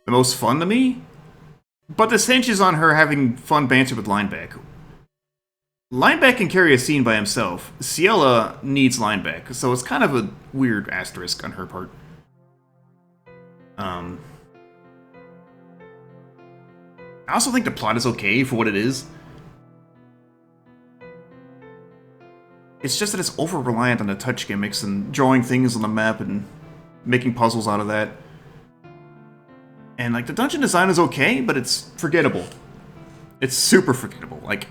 the most fun to me. But this hinges on her having fun banter with Linebeck. Linebeck can carry a scene by himself. Ciela needs Linebeck, so it's kind of a weird asterisk on her part. I also think the plot is okay for what it is. It's just that it's over-reliant on the touch gimmicks and drawing things on the map and making puzzles out of that. And, like, the dungeon design is okay, but it's forgettable. It's super forgettable. Like,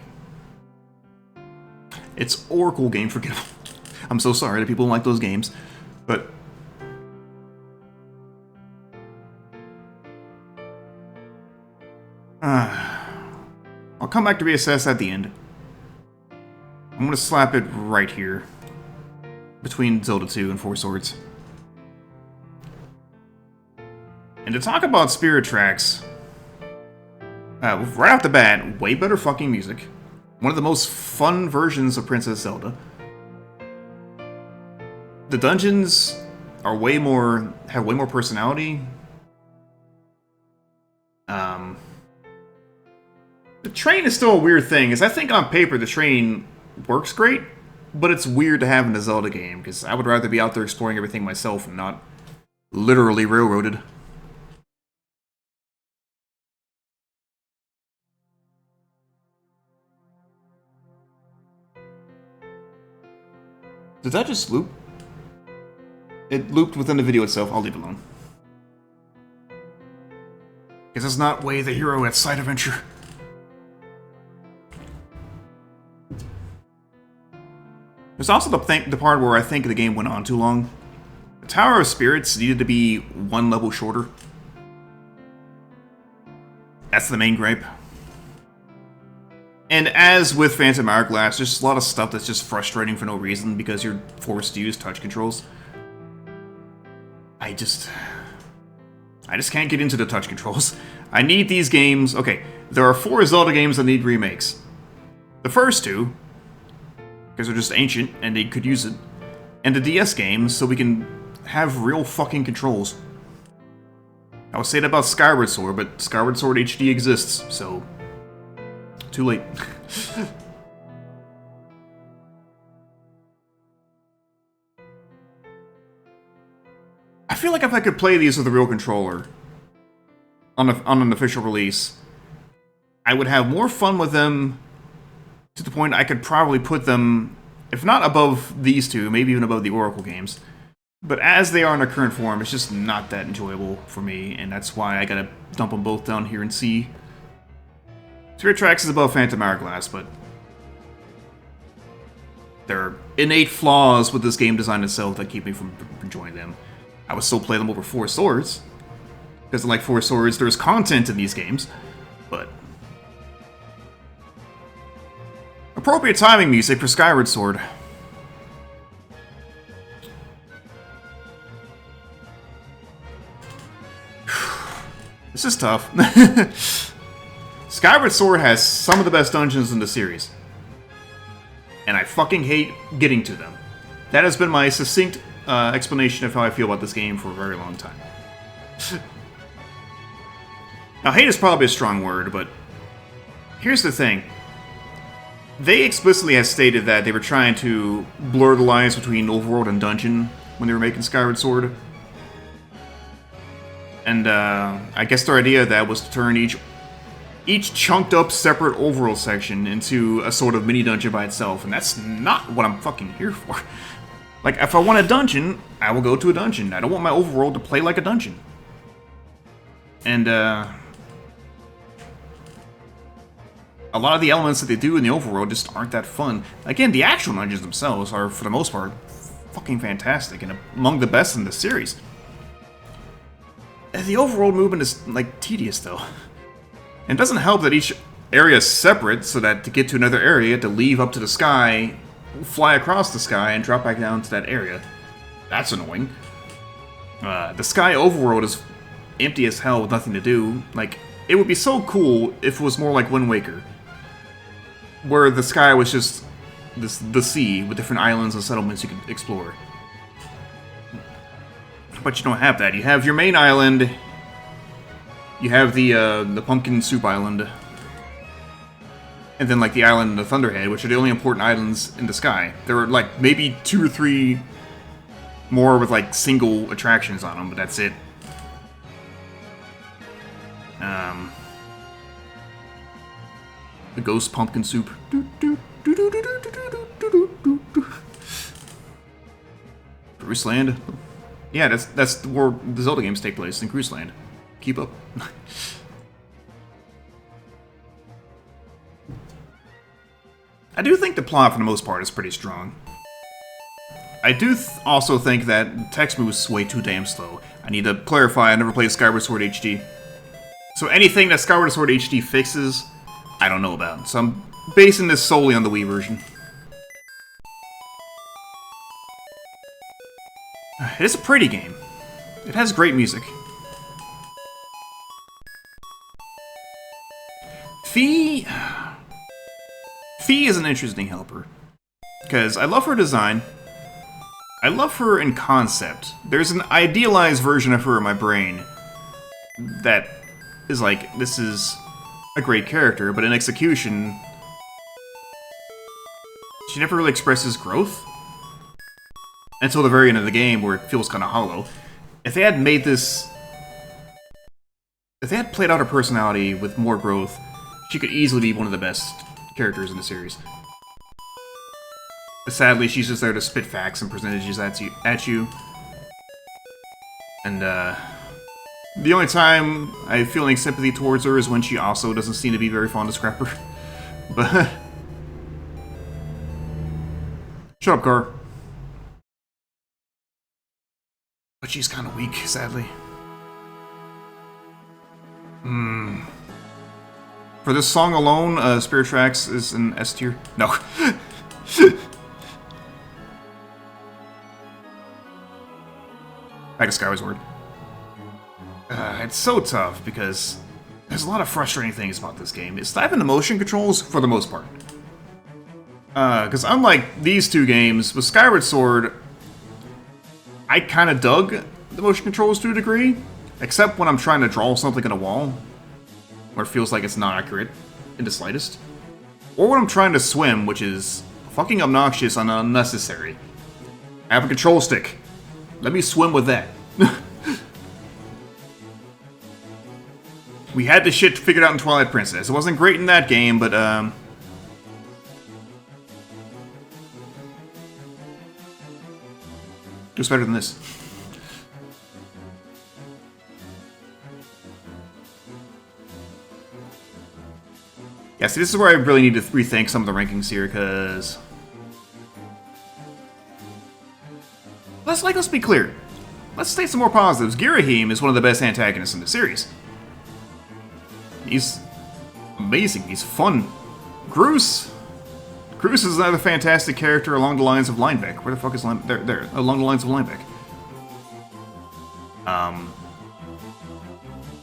it's Oracle game forgettable. I'm so sorry that people don't like those games, but... I'll come back to reassess at the end. I'm gonna slap it right here. Between Zelda 2 and Four Swords. And to talk about Spirit Tracks... right off the bat, way better fucking music. One of the most fun versions of Princess Zelda. The dungeons are have way more personality. The train is still a weird thing, because I think on paper the train works great, but it's weird to have in a Zelda game, because I would rather be out there exploring everything myself and not literally railroaded. Did that just loop? It looped within the video itself. I'll leave it alone. Because it's not Way the Hero at Side Adventure. There's also the part where I think the game went on too long. The Tower of Spirits needed to be 1 level shorter. That's the main gripe. And as with Phantom Hourglass, there's just a lot of stuff that's just frustrating for no reason because you're forced to use touch controls. I just can't get into the touch controls. I need these games... Okay, there are 4 Zelda games that need remakes. The first 2, because they're just ancient and they could use it, and the DS games so we can have real fucking controls. I would say that about Skyward Sword, but Skyward Sword HD exists, so... Too late. I feel like if I could play these with a real controller on an official release, I would have more fun with them to the point I could probably put them, if not above these 2, maybe even above the Oracle games. But as they are in their current form, it's just not that enjoyable for me, and that's why I gotta dump them both down here and see. Spirit Tracks is above Phantom Hourglass, but There are innate flaws with this game design itself that keep me from enjoying them. I would still play them over Four Swords, because unlike Four Swords, there's content in these games, but... Appropriate timing music for Skyward Sword. This is tough. Skyward Sword has some of the best dungeons in the series. And I fucking hate getting to them. That has been my succinct explanation of how I feel about this game for a very long time. Now, hate is probably a strong word, but here's the thing. They explicitly have stated that they were trying to blur the lines between overworld and dungeon when they were making Skyward Sword. And I guess their idea of that was to turn each chunked up separate overworld section into a sort of mini dungeon by itself, and that's not what I'm fucking here for. Like, if I want a dungeon, I will go to a dungeon. I don't want my overworld to play like a dungeon. And a lot of the elements that they do in the overworld just aren't that fun. Again, the actual dungeons themselves are, for the most part, fucking fantastic and among the best in the series. The overworld movement is, like, tedious, though. And it doesn't help that each area is separate, so that to get to another area, you have to leave up to the sky, fly across the sky, and drop back down to that area. That's annoying. The sky overworld is empty as hell with nothing to do. Like, it would be so cool if it was more like Wind Waker, where the sky was just the sea with different islands and settlements you could explore. But you don't have that. You have your main island. You have the Pumpkin Soup Island. And then, like, the island and the Thunderhead, which are the only important islands in the sky. There are, like, maybe 2 or 3 more with, like, single attractions on them, but that's it. The Ghost Pumpkin Soup. Gruseland. Yeah, that's where the Zelda games take place, in Gruseland. Keep up. I do think the plot, for the most part, is pretty strong. I do also think that the text moves way too damn slow. I need to clarify, I never played Skyward Sword HD. So anything that Skyward Sword HD fixes, I don't know about. So I'm basing this solely on the Wii version. It is a pretty game. It has great music. Fee is an interesting helper. Because I love her design. I love her in concept. There's an idealized version of her in my brain that is like, this is a great character, but in execution, she never really expresses growth. Until the very end of the game, where it feels kind of hollow. If they had made this... If they had played out her personality with more growth, she could easily be one of the best characters in the series. But sadly, she's just there to spit facts and percentages at you. And, the only time I feel any sympathy towards her is when she also doesn't seem to be very fond of Scrapper. But... Shut up, Gar. But she's kind of weak, sadly. For this song alone, Spirit Tracks is an S tier. No. Back to Skyward Sword. It's so tough because there's a lot of frustrating things about this game. It's not even the motion controls for the most part. Because unlike these two games, with Skyward Sword, I kind of dug the motion controls to a degree, except when I'm trying to draw something on a wall, where it feels like it's not accurate in the slightest. Or when I'm trying to swim, which is fucking obnoxious and unnecessary. I have a control stick. Let me swim with that. We had this shit figured out in Twilight Princess. It wasn't great in that game, but, it was better than this. Yeah, see, this is where I really need to rethink some of the rankings here, because let's be clear. Let's state some more positives. Girahim is one of the best antagonists in the series. He's amazing. He's fun. Groose is another fantastic character along the lines of Linebeck. Where the fuck is Linebeck? There, along the lines of Linebeck.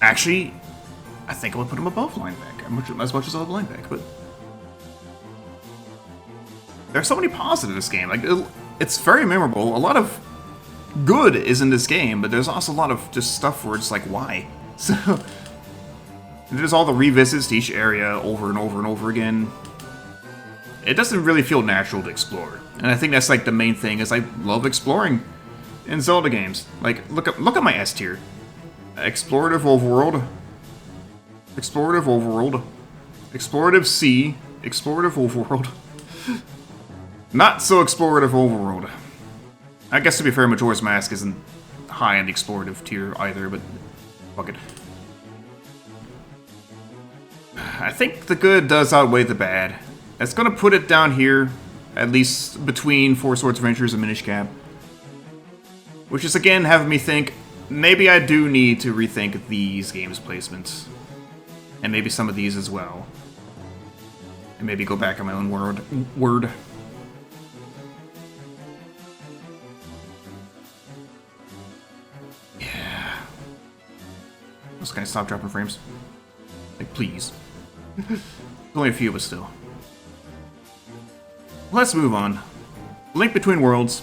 Actually, I think I would put him above Linebeck, as much as I love Linebeck, but there's so many positives in this game. Like, it's very memorable. A lot of good is in this game, but there's also a lot of just stuff where it's like, why? So, there's all the revisits to each area over and over and over again. It doesn't really feel natural to explore, and I think that's like the main thing. Is I love exploring in Zelda games. Like, look at my S tier: explorative overworld, explorative overworld, explorative sea, explorative overworld. Not so explorative overworld. I guess to be fair, Majora's Mask isn't high on the explorative tier either, but fuck it. I think the good does outweigh the bad. That's gonna put it down here, at least between Four Swords Adventures and Minish Cap. Which is again having me think, maybe I do need to rethink these games' placements. And maybe some of these as well. And maybe go back on my own word. Yeah. Just gonna stop dropping frames. Like, please. Only a few, but still. Let's move on. Link Between Worlds.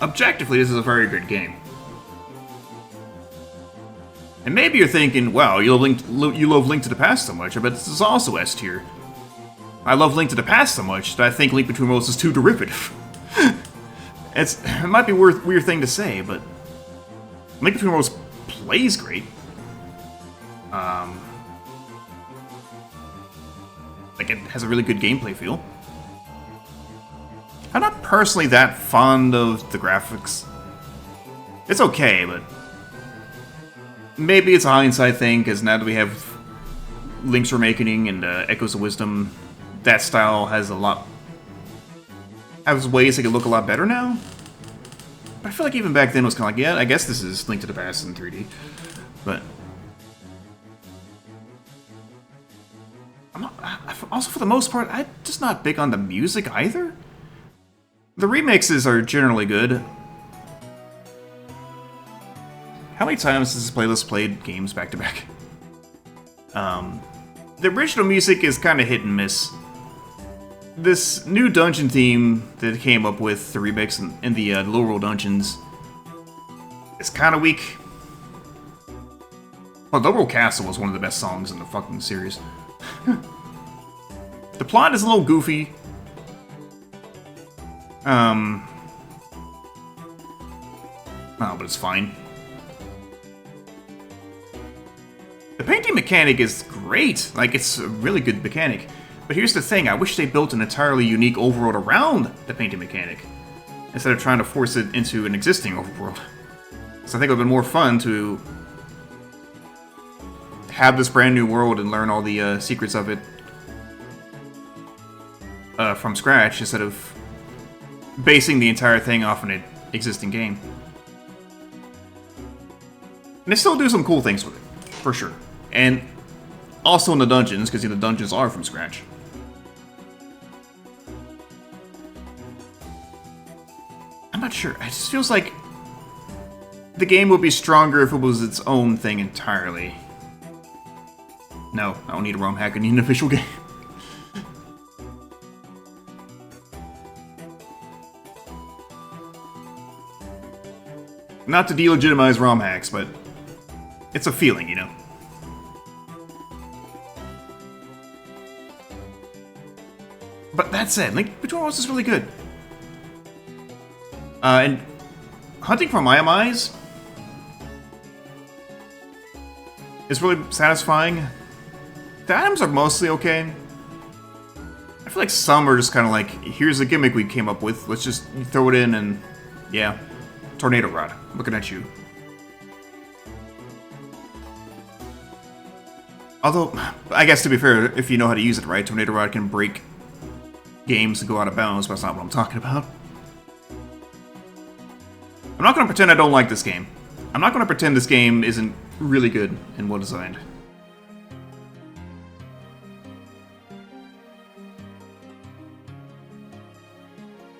Objectively, this is a very good game. And maybe you're thinking, wow, you love Link to the Past so much, but this is also S tier. I love Link to the Past so much that I think Link Between Worlds is too derivative. It might be a weird thing to say, but Link Between Worlds plays great. Like, it has a really good gameplay feel. I'm not personally that fond of the graphics. It's okay, but maybe it's a hindsight thing, because now that we have Link's Awakening and Echoes of Wisdom, that style has ways it could look a lot better now. But I feel like even back then it was kind of like, yeah, I guess this is Link to the Past in 3D. But also, for the most part, I'm just not big on the music either. The remixes are generally good. How many times has this playlist played games back to back? The original music is kind of hit and miss. This new dungeon theme that came up with the remix in the low roll dungeons is kind of weak. Well, Low Roll Castle was one of the best songs in the fucking series. The plot is a little goofy. Oh, but it's fine. The painting mechanic is great. Like, it's a really good mechanic. But here's the thing, I wish they built an entirely unique overworld around the painting mechanic, instead of trying to force it into an existing overworld. So I think it would have been more fun to have this brand new world and learn all the secrets of it from scratch, instead of basing the entire thing off an existing game. And they still do some cool things with it, for sure. And also in the dungeons, because the dungeons are from scratch. I'm not sure. It just feels like the game would be stronger if it was its own thing entirely. No, I don't need a ROM hack. I need an official game. Not to delegitimize ROM hacks, but it's a feeling, you know? But that said, Link Between Worlds is really good. And hunting for Maiamais is really satisfying. The items are mostly okay. I feel like some are just kind of like, here's a gimmick we came up with, let's just throw it in and, yeah. Tornado Rod, looking at you. Although, I guess to be fair, if you know how to use it right, Tornado Rod can break games and go out of bounds, but that's not what I'm talking about. I'm not going to pretend I don't like this game. I'm not going to pretend this game isn't really good and well designed.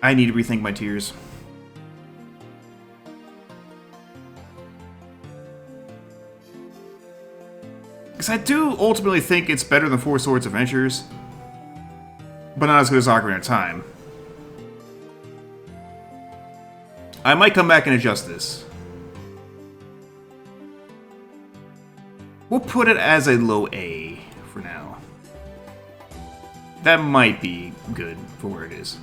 I need to rethink my tears. Because I do ultimately think it's better than Four Swords Adventures, but not as good as Ocarina of Time. I might come back and adjust this. We'll put it as a low A for now. That might be good for where it is.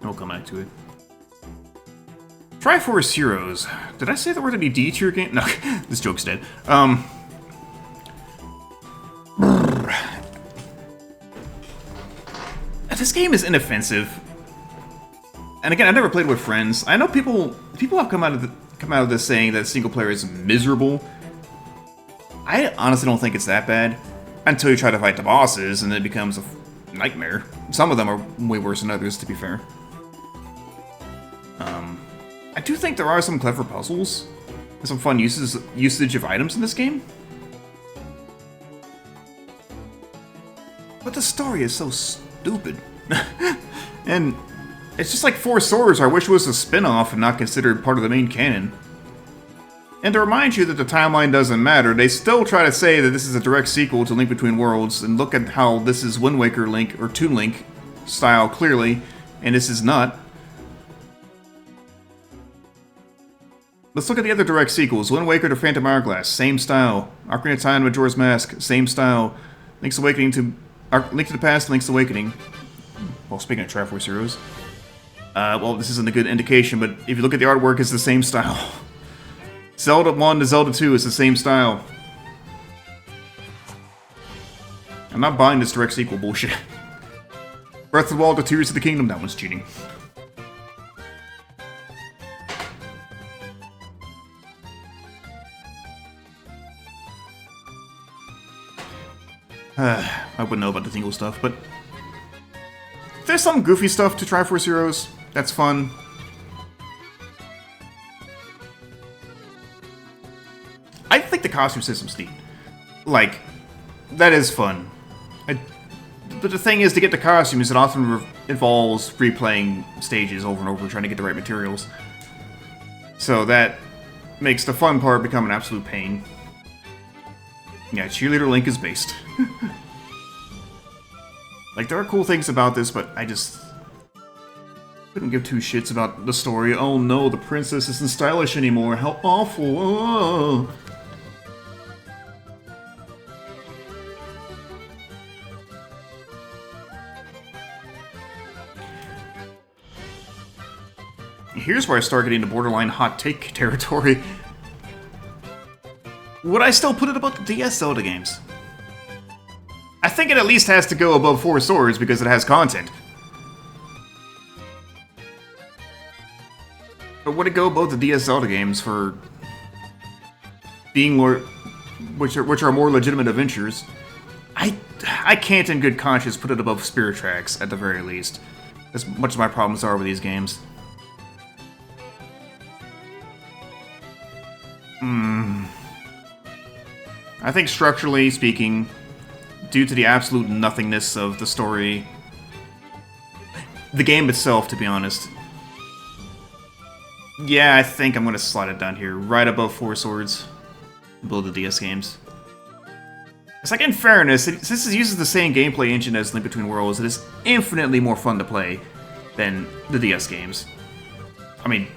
We'll come back to it. Triforce Heroes. Did I say there were any D tier game? No, this joke's dead. This game is inoffensive. And again, I've never played with friends. I know people have come out of this saying that single player is miserable. I honestly don't think it's that bad until you try to fight the bosses, and then it becomes a nightmare. Some of them are way worse than others, to be fair. I do think there are some clever puzzles and some fun usage of items in this game. But the story is so stupid. And it's just like Four Swords, I wish was a spin-off and not considered part of the main canon. And to remind you that the timeline doesn't matter, they still try to say that this is a direct sequel to Link Between Worlds, and look at how this is Wind Waker Link, or Toon Link style clearly, and this is not. Let's look at the other direct sequels. Wind Waker to Phantom Hourglass, same style. Ocarina of Time, Majora's Mask, same style. Link's Awakening to... Link to the Past, Link's Awakening. Well, speaking of Triforce Heroes. Well, this isn't a good indication, but if you look at the artwork, it's the same style. Zelda 1 to Zelda 2 is the same style. I'm not buying this direct sequel bullshit. Breath of the Wild to Tears of the Kingdom, that one's cheating. I wouldn't know about the Tingle stuff, but there's some goofy stuff to Triforce Heroes. That's fun. I think the costume system's neat. Like, that is fun. But the thing is, to get the costumes, it often involves replaying stages over and over, trying to get the right materials. So that makes the fun part become an absolute pain. Yeah, Cheerleader Link is based. Like, there are cool things about this, but I just couldn't give two shits about the story. Oh no, the princess isn't stylish anymore. How awful. Oh. Here's where I start getting into borderline hot take territory. Would I still put it above the DS Zelda games? I think it at least has to go above Four Swords because it has content. But would it go above the DS Zelda games for being more, which are more legitimate adventures? I can't in good conscience put it above Spirit Tracks at the very least, as much as my problems are with these games. I think structurally speaking, due to the absolute nothingness of the story, the game itself, to be honest, yeah, I think I'm going to slide it down here, right above Four Swords, below the DS games. It's like, in fairness, since it uses the same gameplay engine as Link Between Worlds, it is infinitely more fun to play than the DS games. I mean,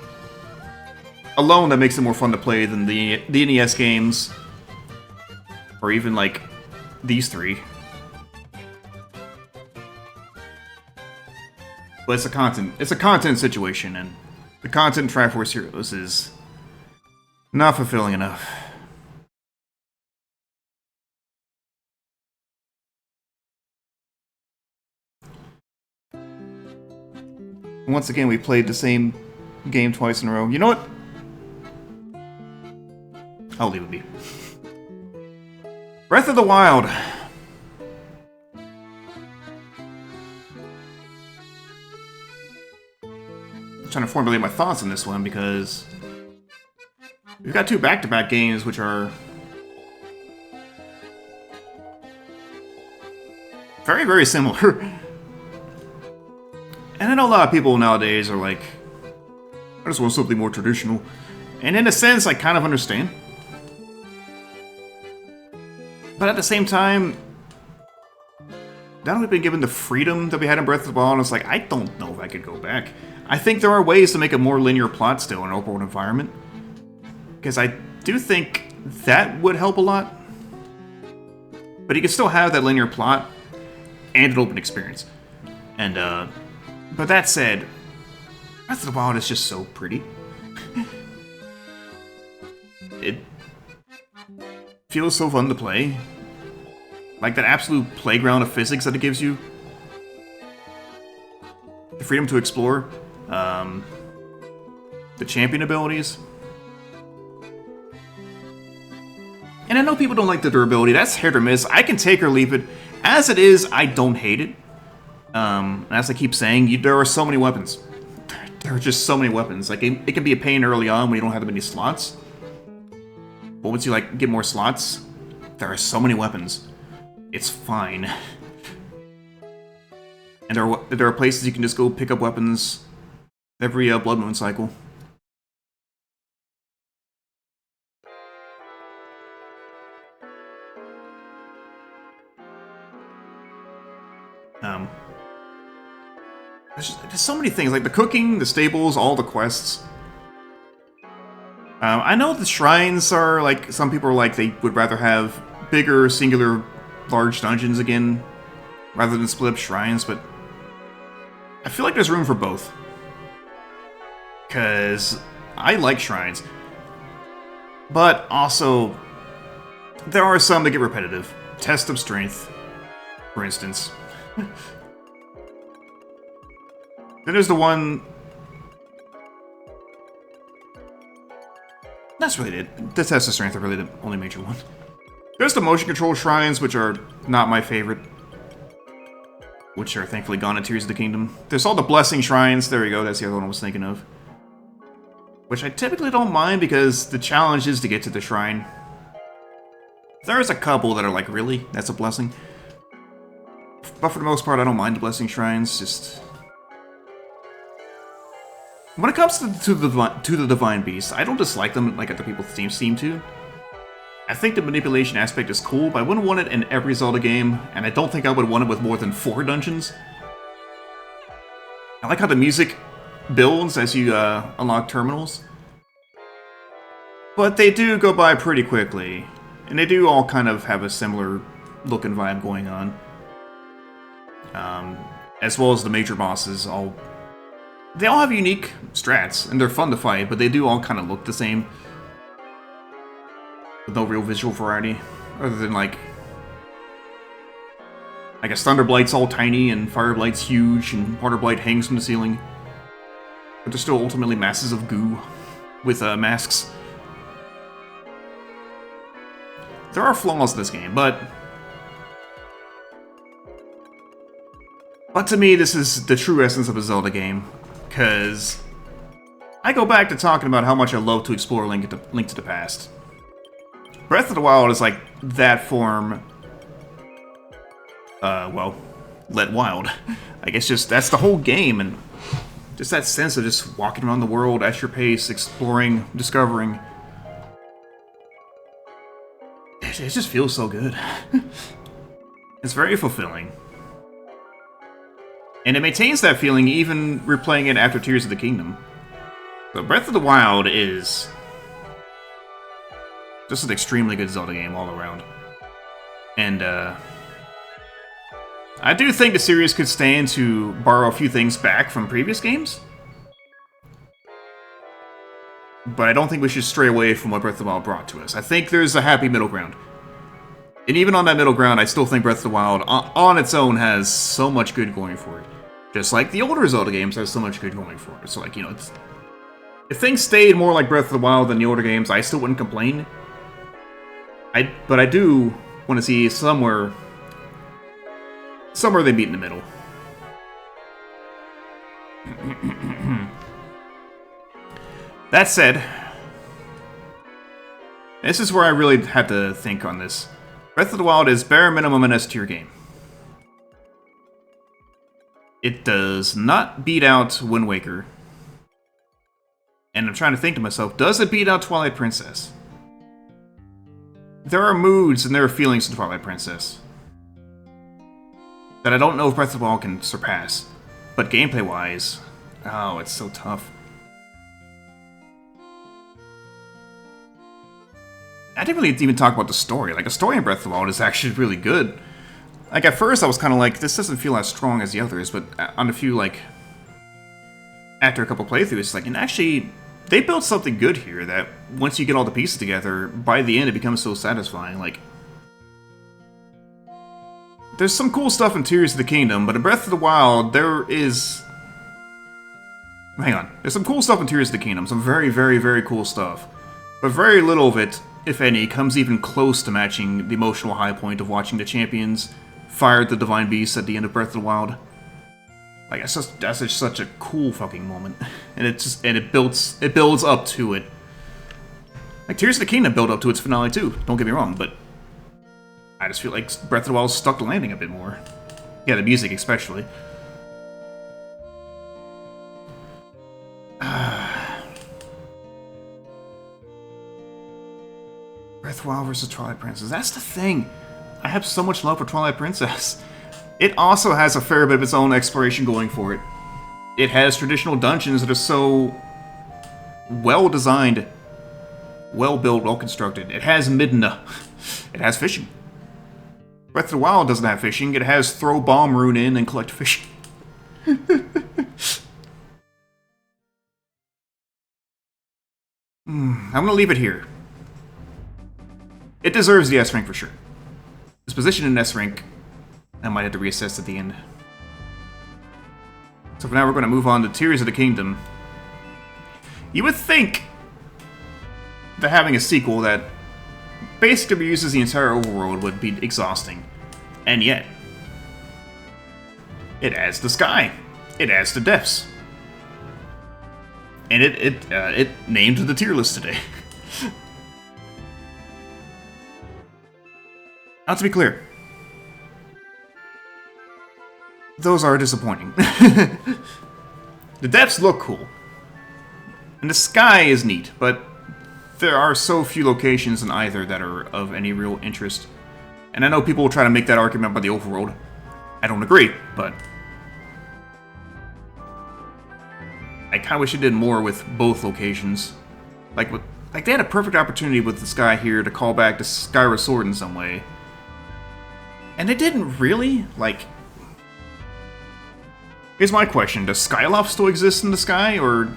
alone that makes it more fun to play than the NES games, or even, like, these three. But it's a content situation, and the content in Triforce Heroes is not fulfilling enough. Once again, we played the same game twice in a row. You know what? I'll leave it be. Breath of the Wild. I'm trying to formulate my thoughts on this one because we've got two back-to-back games which are very, very similar. And I know a lot of people nowadays are like, I just want something more traditional. And in a sense, I kind of understand. But at the same time, now that we've been given the freedom that we had in Breath of the Wild, it's like, I don't know if I could go back. I think there are ways to make a more linear plot still in an open world environment. Because I do think that would help a lot. But you can still have that linear plot and an open experience. And, but that said, Breath of the Wild is just so pretty. It feels so fun to play. Like that absolute playground of physics that it gives you. The freedom to explore. The champion abilities. And I know people don't like the durability. That's hit or miss. I can take or leave it. As it is, I don't hate it. As I keep saying, there are so many weapons. There are just so many weapons. Like, it can be a pain early on when you don't have that many slots. But once you, like, get more slots, there are so many weapons. It's fine. And there are places you can just go pick up weapons every Blood Moon cycle. There's so many things, like the cooking, the stables, all the quests. I know the shrines are, like, some people are like, they would rather have bigger, singular, large dungeons again, rather than split up shrines, but I feel like there's room for both. Because I like shrines. But also, there are some that get repetitive. Test of Strength, for instance. Then there's the one... That's really it. The Test of Strength are really the only major one. There's the motion control shrines, which are not my favorite. Which are thankfully gone in Tears of the Kingdom. There's all the Blessing shrines. There you go, that's the other one I was thinking of. Which I typically don't mind because the challenge is to get to the shrine. There's a couple that are like, really? That's a blessing? But for the most part, I don't mind the Blessing shrines, just... When it comes to the Divine Beast, I don't dislike them like other people seem to. I think the manipulation aspect is cool, but I wouldn't want it in every Zelda game, and I don't think I would want it with more than 4 dungeons. I like how the music builds as you unlock terminals. But they do go by pretty quickly, and they do all kind of have a similar look and vibe going on. As well as the major bosses, they all have unique strats, and they're fun to fight, but they do all kind of look the same. With no real visual variety, other than like... I guess Thunderblight's all tiny, and Fireblight's huge, and Waterblight hangs from the ceiling. But they're still ultimately masses of goo, with masks. There are flaws in this game, but to me, this is the true essence of a Zelda game. Because I go back to talking about how much I love to explore Link to the Past. Breath of the Wild is like that form... well, let wild. I guess just that's the whole game, and just that sense of just walking around the world at your pace, exploring, discovering. It just feels so good. It's very fulfilling. And it maintains that feeling even replaying it after Tears of the Kingdom. So Breath of the Wild is just an extremely good Zelda game all around. And I do think the series could stand to borrow a few things back from previous games. But I don't think we should stray away from what Breath of the Wild brought to us. I think there's a happy middle ground. And even on that middle ground, I still think Breath of the Wild, on its own, has so much good going for it. Just like the older Zelda games has so much good going for it. So, like, you know, if things stayed more like Breath of the Wild than the older games, I still wouldn't complain. But I do want to see somewhere they meet in the middle. That said, this is where I really had to think on this. Breath of the Wild is bare minimum an S-tier game. It does not beat out Wind Waker. And I'm trying to think to myself, does it beat out Twilight Princess? There are moods and there are feelings in Twilight Princess that I don't know if Breath of the Wild can surpass. But gameplay-wise, oh, it's so tough. I didn't really even talk about the story. Like, the story in Breath of the Wild is actually really good. Like, at first I was kind of like, this doesn't feel as strong as the others, but on a few, like, after a couple playthroughs, it's like, and actually, they built something good here that, once you get all the pieces together, by the end it becomes so satisfying. Like, there's some cool stuff in Tears of the Kingdom, but in Breath of the Wild, there is... Hang on. There's some cool stuff in Tears of the Kingdom, some very, very, very cool stuff. But very little of it, if any, comes even close to matching the emotional high point of watching the champions fire the Divine Beasts at the end of Breath of the Wild. Like, that's just such a cool fucking moment. And it builds up to it. Like, Tears of the Kingdom built up to its finale too, don't get me wrong, but I just feel like Breath of the Wild stuck the landing a bit more. Yeah, the music especially. Breath of the Wild versus Twilight Princess. That's the thing. I have so much love for Twilight Princess. It also has a fair bit of its own exploration going for it. It has traditional dungeons that are so well designed, well built, well constructed. It has Midna. It has fishing. Breath of the Wild doesn't have fishing. It has throw bomb rune in and collect fish. I'm gonna leave it here. It deserves the S rank for sure. Its position in S rank, I might have to reassess at the end. So for now, we're going to move on to Tears of the Kingdom. You would think that having a sequel that basically uses the entire overworld would be exhausting. And yet, it adds the sky. It adds the depths. And it named the tier list today. Now, to be clear, those are disappointing. The depths look cool. And the sky is neat, but there are so few locations in either that are of any real interest. And I know people will try to make that argument about the overworld. I don't agree, but I kind of wish it did more with both locations. Like they had a perfect opportunity with the sky here to call back to Skyward Sword in some way. And they didn't really, like... Here's my question, does Skyloft still exist in the sky, or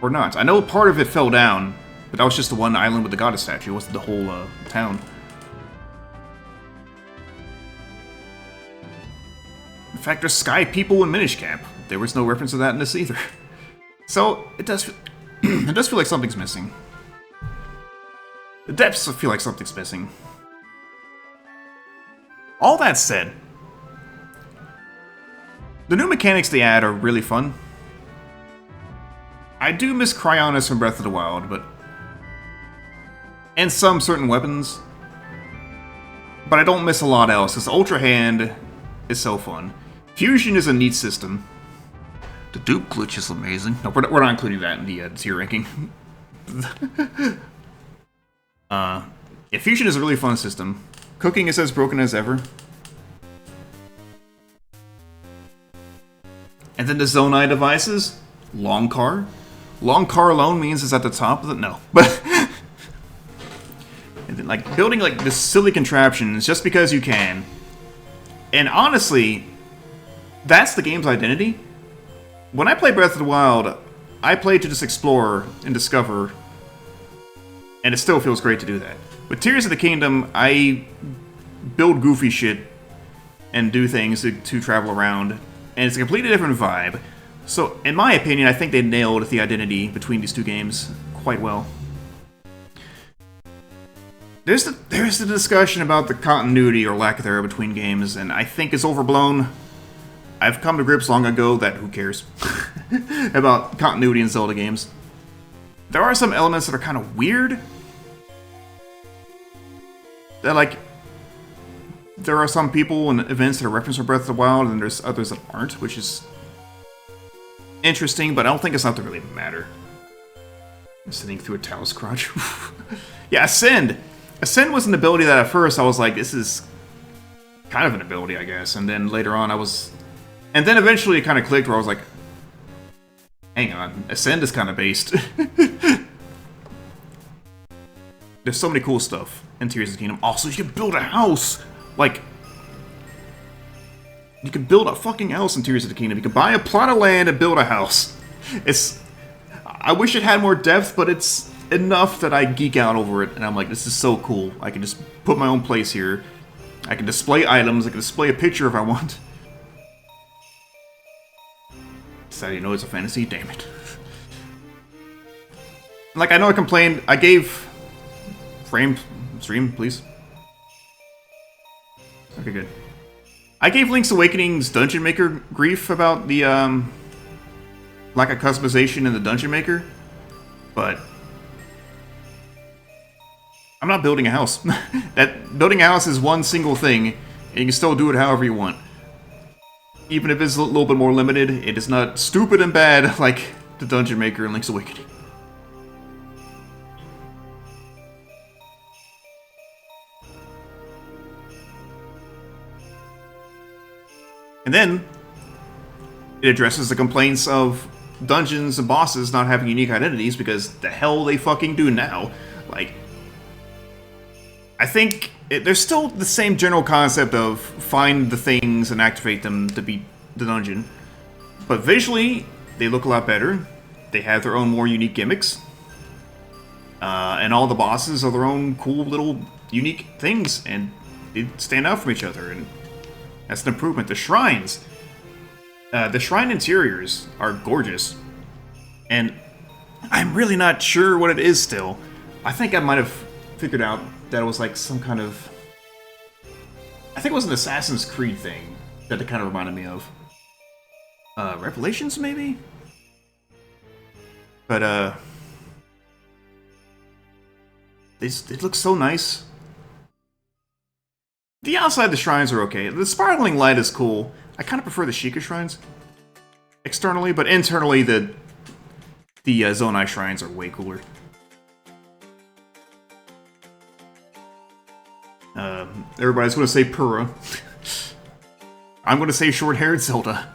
not? I know part of it fell down, but that was just the one island with the goddess statue, it wasn't the whole town. In fact, there's sky people in Minish Cap. There was no reference to that in this either. So, it does feel like something's missing. The depths feel like something's missing. All that said, the new mechanics they add are really fun. I do miss Cryonis from Breath of the Wild, and some certain weapons. But I don't miss a lot else, because Ultra Hand is so fun. Fusion is a neat system. The dupe glitch is amazing. No, we're not including that in the tier ranking. Yeah, Fusion is a really fun system. Cooking is as broken as ever. And then the Zonai devices. Long car. Long car alone means it's at the top of the... No. But... and then, like, building, like, this silly contraptions just because you can. And honestly, that's the game's identity. When I play Breath of the Wild, I play to just explore and discover. And it still feels great to do that. With Tears of the Kingdom, I build goofy shit and do things to travel around, and it's a completely different vibe. So, in my opinion, I think they nailed the identity between these two games quite well. there's the discussion about the continuity or lack thereof between games, and I think it's overblown. I've come to grips long ago that who cares about continuity in Zelda games. There are some elements that are kind of weird. That, like, there are some people and events that are referenced in Breath of the Wild, and there's others that aren't, which is interesting, but I don't think it's enough to really matter. I'm sitting through a Talos crotch. Yeah, Ascend! Ascend was an ability that at first I was like, this is kind of an ability, I guess, and then later on I was... And then eventually it kind of clicked where I was like, hang on, Ascend is kind of based. There's so many cool stuff in Tears of the Kingdom. Also, you can build a house! Like, you can build a fucking house in Tears of the Kingdom. You can buy a plot of land and build a house. I wish it had more depth, but it's enough that I geek out over it, and I'm like, this is so cool. I can just put my own place here. I can display items, I can display a picture if I want. Decided, you know, it's a fantasy, damn it. Like, I know I complained, I gave... Stream, please. Okay, good. I gave Link's Awakening's Dungeon Maker grief about the, lack of customization in the Dungeon Maker, but I'm not building a house. Building a house is one single thing, and you can still do it however you want. Even if it's a little bit more limited, it is not stupid and bad like the Dungeon Maker in Link's Awakening. And then, it addresses the complaints of dungeons and bosses not having unique identities, because the hell they fucking do now. Like, I think there's still the same general concept of find the things and activate them to beat the dungeon. But visually, they look a lot better. They have their own more unique gimmicks. And all the bosses are their own cool little unique things, and they stand out from each other, and that's an improvement. The shrines. The shrine interiors are gorgeous. And I'm really not sure what it is still. I think I might have figured out that it was like some kind of... I think it was an Assassin's Creed thing that it kind of reminded me of. Revelations, maybe? But, it looks so nice. The outside of the shrines are okay. The sparkling light is cool. I kind of prefer the Sheikah shrines externally, but internally the Zonai shrines are way cooler. Everybody's going to say Pura. I'm going to say short-haired Zelda.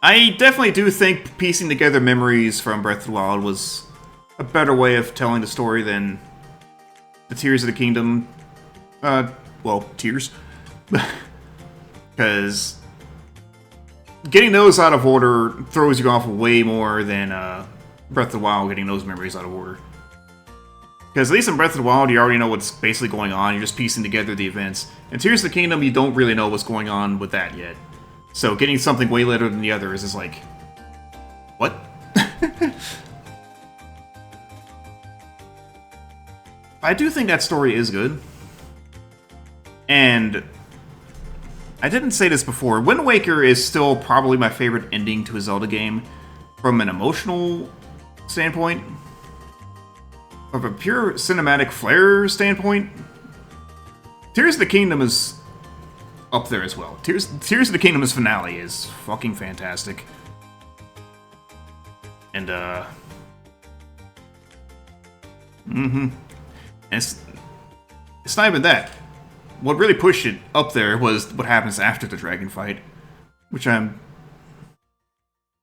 I definitely do think piecing together memories from Breath of the Wild was a better way of telling the story than the Tears of the Kingdom, well, Tears. Because getting those out of order throws you off way more than Breath of the Wild getting those memories out of order. Because at least in Breath of the Wild, you already know what's basically going on, you're just piecing together the events. In Tears of the Kingdom, you don't really know what's going on with that yet. So getting something way later than the others is like... What? I do think that story is good. And I didn't say this before, Wind Waker is still probably my favorite ending to a Zelda game from an emotional standpoint. From a pure cinematic flair standpoint, Tears of the Kingdom is up there as well. Tears of the Kingdom's finale is fucking fantastic. And, it's not even that. What really pushed it up there was what happens after the dragon fight, which I'm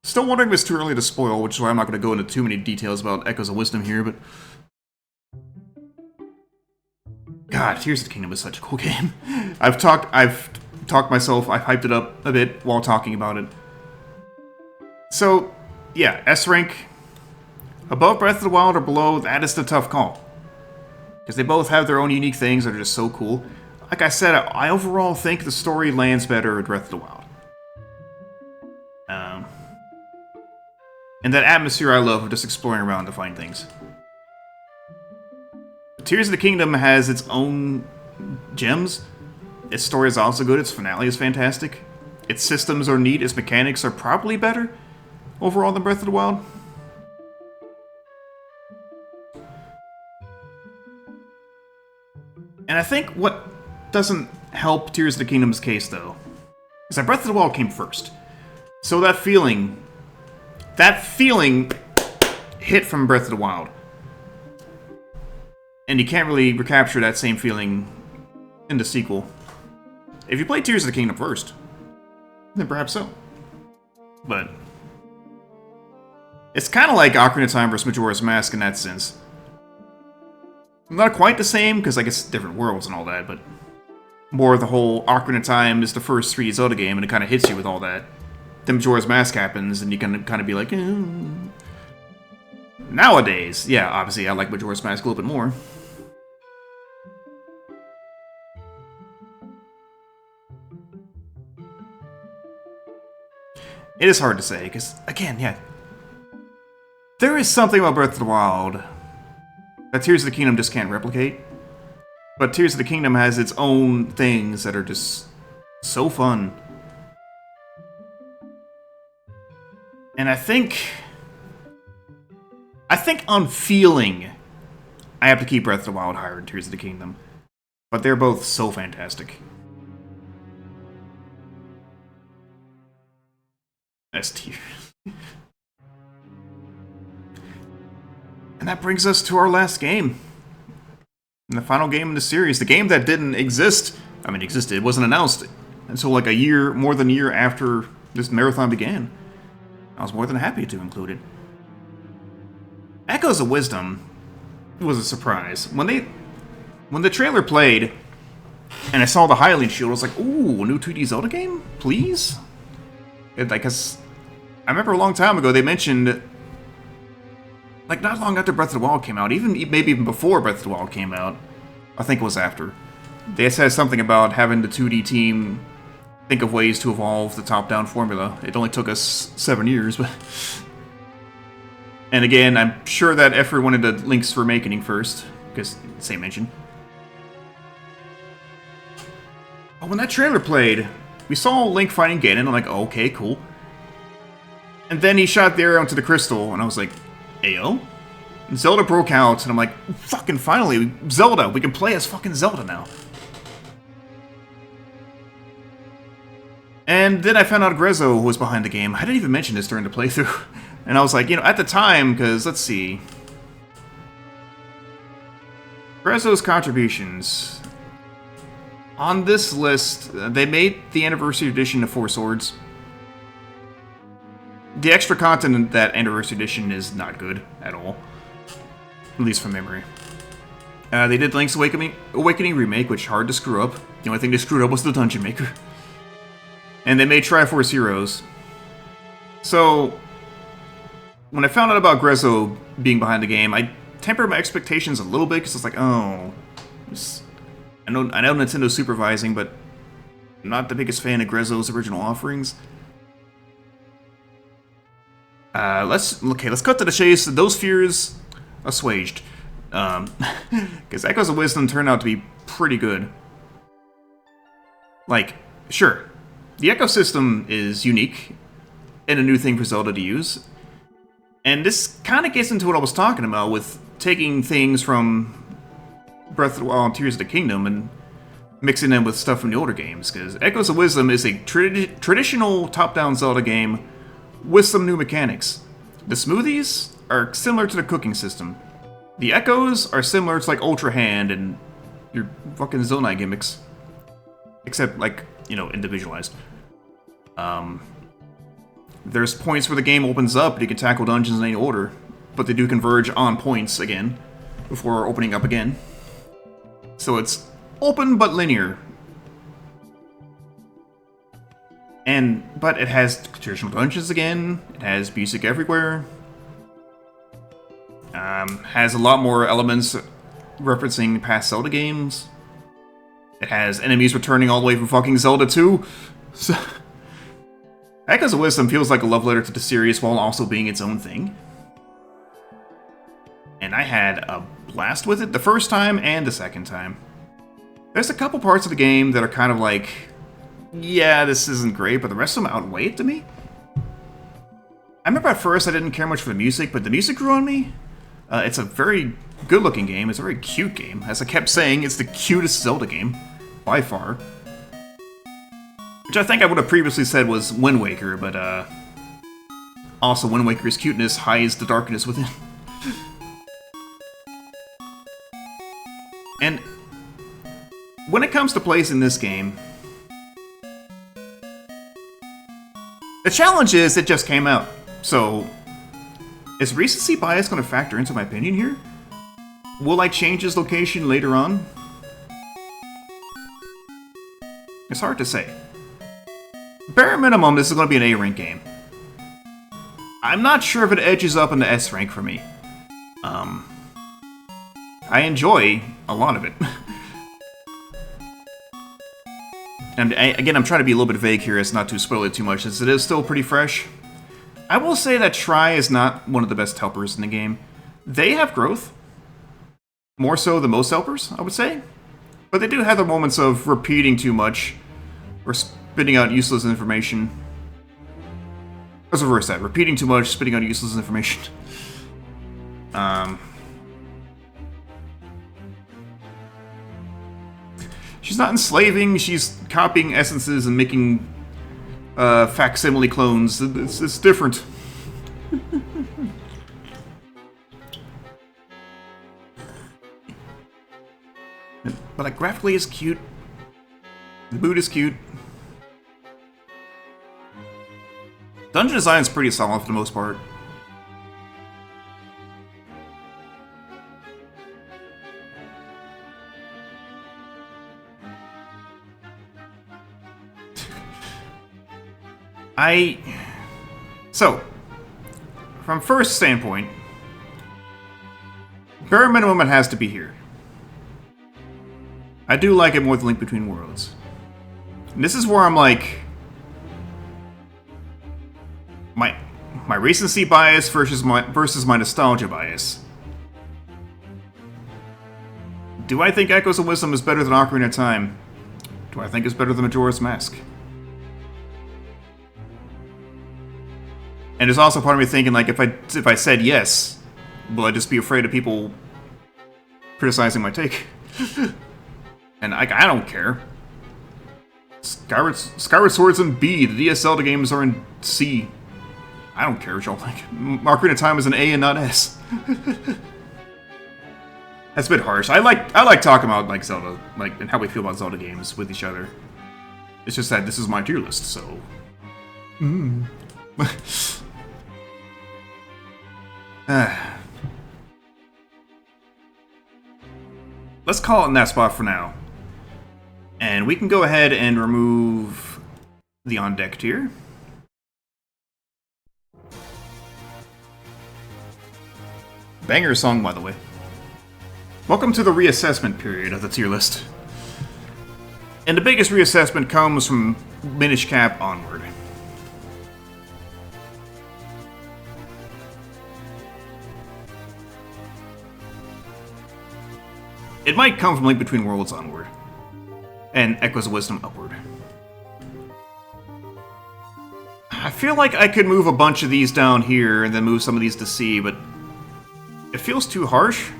still wondering if it's too early to spoil, which is why I'm not going to go into too many details about Echoes of Wisdom here, but... God, Tears of the Kingdom is such a cool game. I've talked myself, I've hyped it up a bit while talking about it. So, yeah, S rank. Above Breath of the Wild or below, that is the tough call. Because they both have their own unique things that are just so cool. Like I said, I overall think the story lands better at Breath of the Wild. And that atmosphere I love of just exploring around to find things. Tears of the Kingdom has its own gems. Its story is also good. Its finale is fantastic. Its systems are neat. Its mechanics are probably better overall than Breath of the Wild. And I think what doesn't help Tears of the Kingdom's case, though, is that Breath of the Wild came first. So that feeling hit from Breath of the Wild. And you can't really recapture that same feeling in the sequel. If you play Tears of the Kingdom first, then perhaps so. But it's kind of like Ocarina of Time versus Majora's Mask in that sense. Not quite the same, because I guess different worlds and all that, but more the whole Ocarina of Time is the first 3D Zelda game, and it kind of hits you with all that. Then Majora's Mask happens, and you can kind of be like, Nowadays, yeah, obviously I like Majora's Mask a little bit more. It is hard to say, because, again, yeah, there is something about Breath of the Wild that Tears of the Kingdom just can't replicate. But Tears of the Kingdom has its own things that are just so fun. And I think on feeling, I have to keep Breath of the Wild higher than Tears of the Kingdom. But they're both so fantastic. S tier. And that brings us to our last game. And the final game in the series. The game that didn't exist. I mean, it existed. It wasn't announced until like more than a year after this marathon began. I was more than happy to include it. Echoes of Wisdom was a surprise. When the trailer played, and I saw the Hylian Shield, I was like, ooh, a new 2D Zelda game? Please? Because I remember a long time ago they mentioned, like not long after Breath of the Wild came out, maybe even before Breath of the Wild came out, I think it was after, they said something about having the 2D team think of ways to evolve the top-down formula. It only took us 7 years, but... And again, I'm sure that effort went into Link's remaking first, because same mention. But when that trailer played, we saw Link fighting Ganon, I'm like, oh, okay, cool. And then he shot the arrow into the crystal, and I was like, ayo? And Zelda broke out, and I'm like, fucking finally, Zelda, we can play as fucking Zelda now. And then I found out Grezzo was behind the game. I didn't even mention this during the playthrough. And I was like, at the time, because, let's see. Grezzo's contributions. On this list, they made the Anniversary Edition of Four Swords. The extra content in that Anniversary Edition is not good at all. At least from memory. They did Link's Awakening Remake, which hard to screw up. The only thing they screwed up was the Dungeon Maker. And they made Triforce Heroes. So, when I found out about Grezzo being behind the game, I tempered my expectations a little bit, because it's like, oh... I know Nintendo's supervising, but I'm not the biggest fan of Grezzo's original offerings. Let's cut to the chase. Those fears assuaged. Because Echoes of Wisdom turned out to be pretty good. Like, sure, the ecosystem is unique and a new thing for Zelda to use. And this kind of gets into what I was talking about with taking things from Breath of the Wild and Tears of the Kingdom and mixing them with stuff from the older games. Because Echoes of Wisdom is a traditional top-down Zelda game with some new mechanics. The smoothies are similar to the cooking system. The echoes are similar to like Ultra Hand and your fucking Zonai gimmicks. Except like, individualized. There's points where the game opens up and you can tackle dungeons in any order, but they do converge on points again before opening up again. So it's open but linear. But it has traditional dungeons again, it has music everywhere. Has a lot more elements referencing past Zelda games. It has enemies returning all the way from fucking Zelda 2. So, Echoes of Wisdom feels like a love letter to the series while also being its own thing. And I had a blast with it the first time and the second time. There's a couple parts of the game that are kind of like, yeah, this isn't great, but the rest of them outweigh it to me. I remember at first I didn't care much for the music, but the music grew on me. It's a very good-looking game. It's a very cute game. As I kept saying, it's the cutest Zelda game, by far. Which I think I would have previously said was Wind Waker, but also Wind Waker's cuteness hides the darkness within. And when it comes to placing this game, the challenge is it just came out. So, is recency bias going to factor into my opinion here? Will I change its location later on? It's hard to say. Bare minimum, this is going to be an A-rank game. I'm not sure if it edges up into S-rank for me. I enjoy a lot of it. And again, I'm trying to be a little bit vague here as not to spoil it too much, since it is still pretty fresh. I will say that Tri is not one of the best helpers in the game. They have growth. More so than most helpers, I would say. But they do have their moments of repeating too much, or spitting out useless information. Let's reverse that. Repeating too much, spitting out useless information. She's not enslaving, she's copying essences and making facsimile clones. It's different. But like, graphically it's cute. The boot is cute. Dungeon design's pretty solid for the most part. So, from first standpoint, bare minimum it has to be here. I do like it more than Link Between Worlds. And this is where I'm like, my recency bias versus my nostalgia bias. Do I think Echoes of Wisdom is better than Ocarina of Time? Do I think it's better than Majora's Mask? And there's also part of me thinking, like, if I said yes, will I just be afraid of people criticizing my take? And I don't care. Skyward Sword's in B. The DS Zelda games are in C. I don't care what y'all think. Ocarina of Time is an A and not S. That's a bit harsh. I like talking about like Zelda, like, and how we feel about Zelda games with each other. It's just that this is my tier list, so. Let's call it in that spot for now. And we can go ahead and remove the on-deck tier. Banger song, by the way. Welcome to the reassessment period of the tier list. And the biggest reassessment comes from Minish Cap onward. It might come from Link Between Worlds onward, and Echoes of Wisdom upward. I feel like I could move a bunch of these down here and then move some of these to C, but it feels too harsh.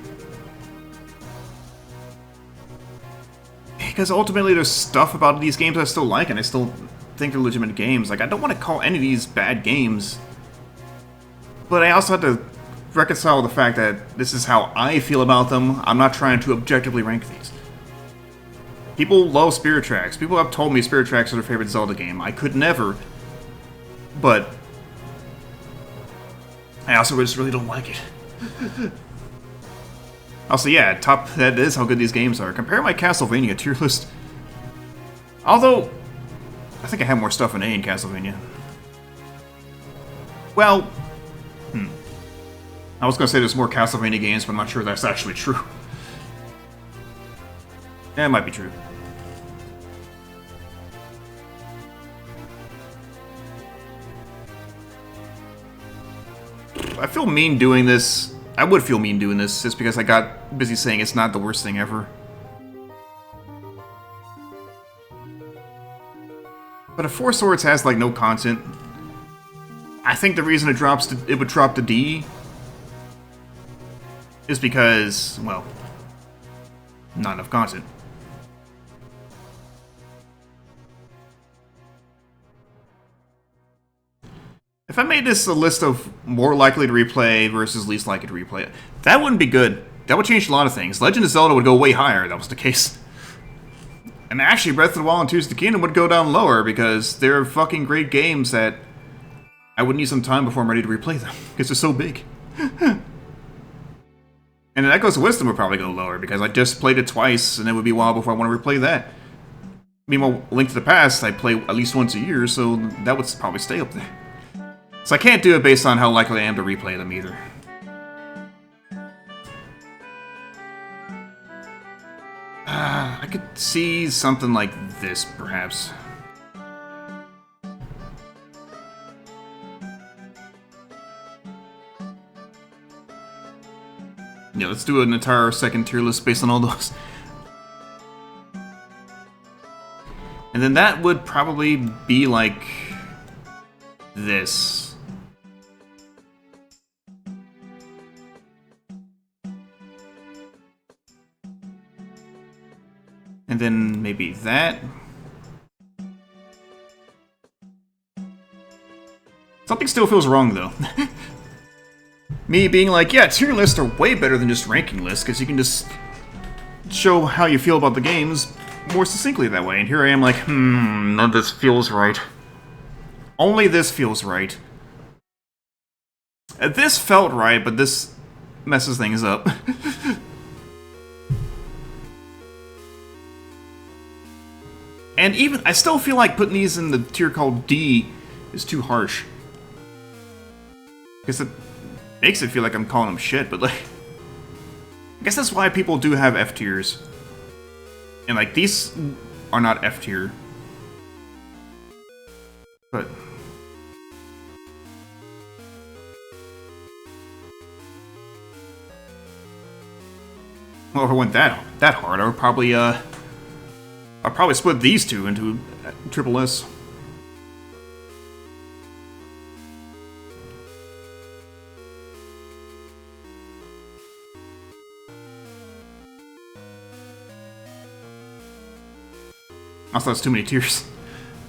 Because ultimately there's stuff about these games I still like, and I still think they're legitimate games. Like, I don't want to call any of these bad games, but I also have to reconcile the fact that this is how I feel about them. I'm not trying to objectively rank these. People love Spirit Tracks. People have told me Spirit Tracks are their favorite Zelda game. I could never, but I also just really don't like it. Also, yeah, that is how good these games are. Compare my Castlevania tier list. Although, I think I have more stuff in A in Castlevania. Well, I was going to say there's more Castlevania games, but I'm not sure that's actually true. Yeah, it might be true. I feel mean doing this. I would feel mean doing this just because I got busy saying it's not the worst thing ever. But if Four Swords has like no content, I think the reason it would drop to D is because, well, not enough content. If I made this a list of more likely to replay versus least likely to replay, that wouldn't be good. That would change a lot of things. Legend of Zelda would go way higher if that was the case. And actually, Breath of the Wild and Tears of the Kingdom would go down lower because they're fucking great games that I would need some time before I'm ready to replay them because they're so big. And then Echoes of Wisdom would probably go lower because I just played it twice and it would be a while before I want to replay that. Meanwhile, Link to the Past, I play at least once a year, so that would probably stay up there. So I can't do it based on how likely I am to replay them either. I could see something like this, perhaps. Yeah, let's do an entire second tier list based on all those. And then that would probably be like this. And then maybe that. Something still feels wrong, though. Me being like, yeah, tier lists are way better than just ranking lists, because you can just show how you feel about the games more succinctly that way. And here I am like, none of this feels right. Only this feels right. This felt right, but this messes things up. And even, I still feel like putting these in the tier called D is too harsh. Because it makes it feel like I'm calling them shit, but like... I guess that's why people do have F tiers. And like, these are not F tier. But... well, if I went that hard, I would probably, I'll probably split these two into triple S. Also, that's too many tiers.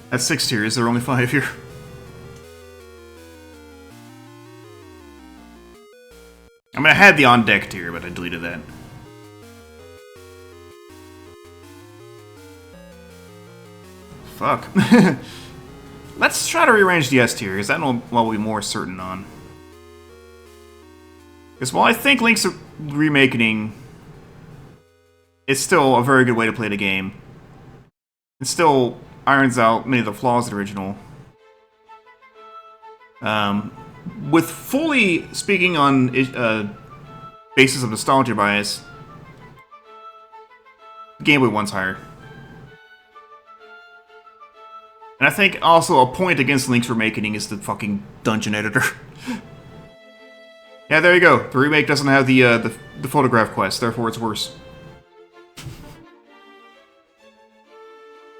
That's 6 tiers, there are only 5 here. I mean, I had the on-deck tier, but I deleted that. Fuck. Let's try to rearrange the S tier, because that one we'll be more certain on. Because while I think Link's Remakening is still a very good way to play the game, it still irons out many of the flaws of the original. With fully speaking on basis of nostalgia bias, Game Boy 1's higher. And I think also a point against Link's Remakening is the fucking dungeon editor. Yeah, there you go. The remake doesn't have the photograph quest, therefore it's worse.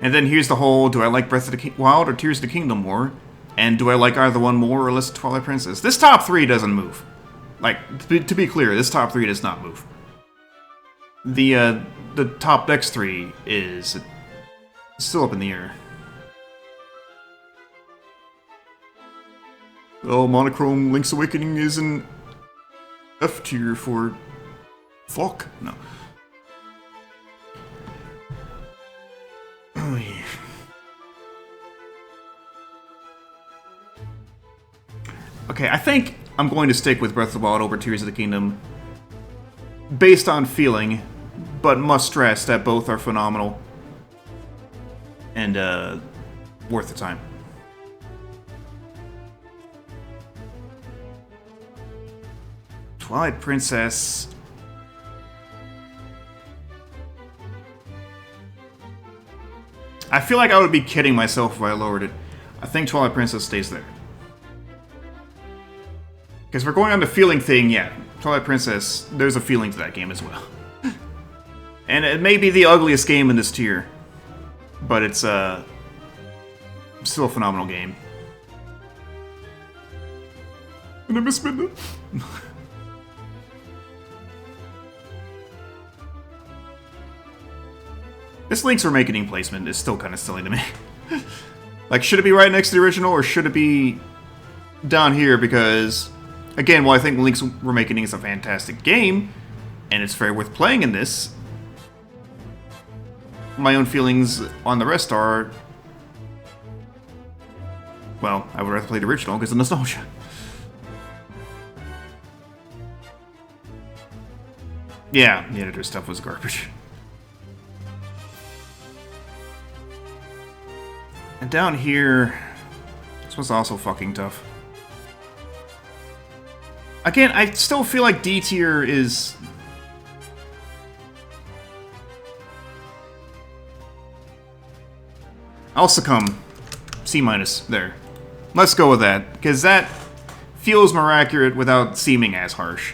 And then here's the whole, do I like Breath of the Wild or Tears of the Kingdom more? And do I like either one more or less Twilight Princess? This top 3 doesn't move. Like, to be clear, this top 3 does not move. The top next 3 is still up in the air. Oh, Monochrome Link's Awakening is an F tier for... fuck? No. Oh, yeah. Okay, I think I'm going to stick with Breath of the Wild over Tears of the Kingdom based on feeling, but must stress that both are phenomenal and worth the time. Twilight Princess... I feel like I would be kidding myself if I lowered it. I think Twilight Princess stays there. Because we're going on the feeling thing, yeah. Twilight Princess, there's a feeling to that game as well. And it may be the ugliest game in this tier, but it's still a phenomenal game. And I miss Midnight. This Link's Remakening placement is still kind of silly to me. Like, should it be right next to the original, or should it be down here? Because, again, while I think Link's Remakening is a fantastic game, and it's very worth playing in this, my own feelings on the rest are... well, I would rather play the original because of nostalgia. Yeah, the editor stuff was garbage. And down here, this was also fucking tough. Again, I still feel like D tier is... I'll succumb. C minus, there. Let's go with that, because that feels more accurate without seeming as harsh.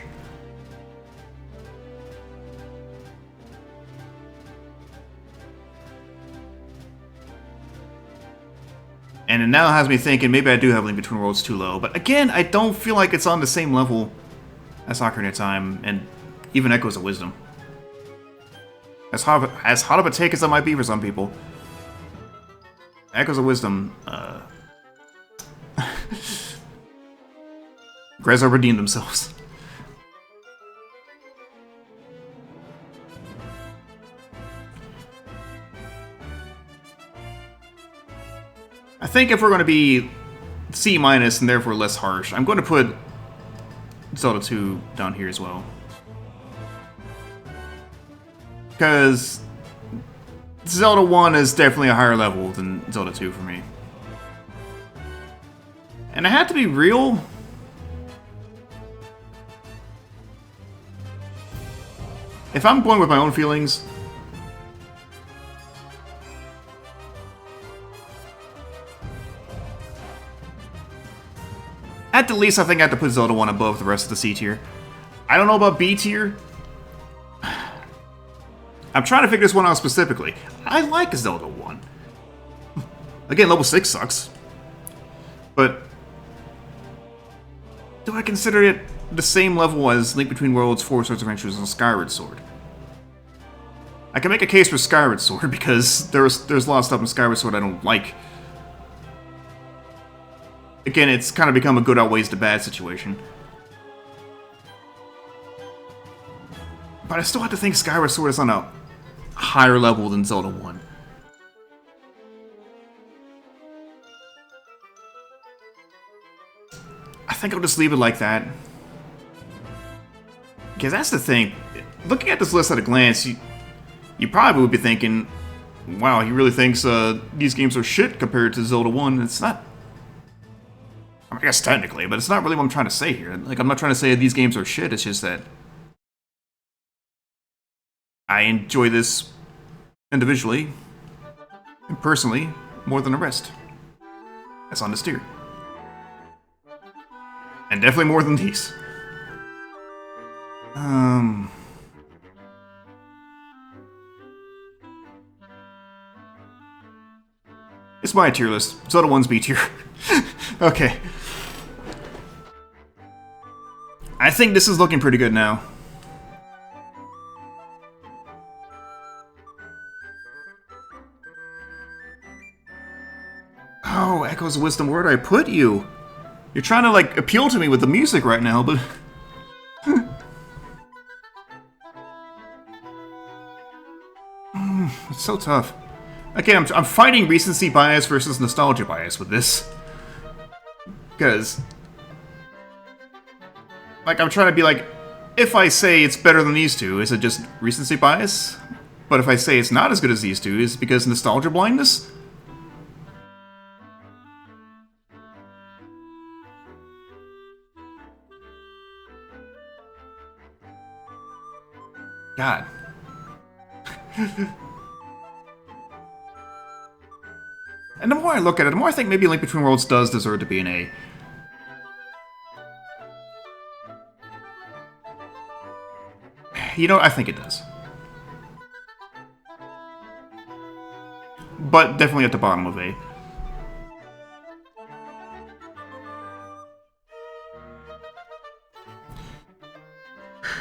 And it now has me thinking maybe I do have Link Between Worlds too low. But again, I don't feel like it's on the same level as Ocarina of Time and even Echoes of Wisdom. As hot of a take as that might be for some people, Echoes of Wisdom, Grezzo redeemed themselves. I think if we're going to be C minus and therefore less harsh, I'm going to put Zelda 2 down here as well. Because Zelda 1 is definitely a higher level than Zelda 2 for me. And I have to be real. If I'm going with my own feelings, at the least, I think I have to put Zelda 1 above the rest of the C tier. I don't know about B tier. I'm trying to figure this one out specifically. I like Zelda 1. Again, level 6 sucks. But do I consider it the same level as Link Between Worlds, Four Swords Adventures, and Skyward Sword? I can make a case for Skyward Sword because there's a lot of stuff in Skyward Sword I don't like. Again, it's kind of become a good outweighs the bad situation. But I still have to think Skyward Sword is on a higher level than Zelda 1. I think I'll just leave it like that. Because that's the thing. Looking at this list at a glance, you probably would be thinking, wow, he really thinks these games are shit compared to Zelda 1. It's not... I guess technically, but it's not really what I'm trying to say here. Like, I'm not trying to say these games are shit, it's just that I enjoy this individually and personally more than the rest. That's on this tier. And definitely more than these. It's my tier list. Zelda 1's B tier. Okay. I think this is looking pretty good now. Oh, Echoes of Wisdom, where do I put you? You're trying to, like, appeal to me with the music right now, but... It's so tough. Again, I'm fighting recency bias versus nostalgia bias with this. Because... like, I'm trying to be like, if I say it's better than these two, is it just recency bias? But if I say it's not as good as these two, is it because nostalgia blindness? God. And the more I look at it, the more I think maybe Link Between Worlds does deserve to be an A. You know, I think it does. But definitely at the bottom of A.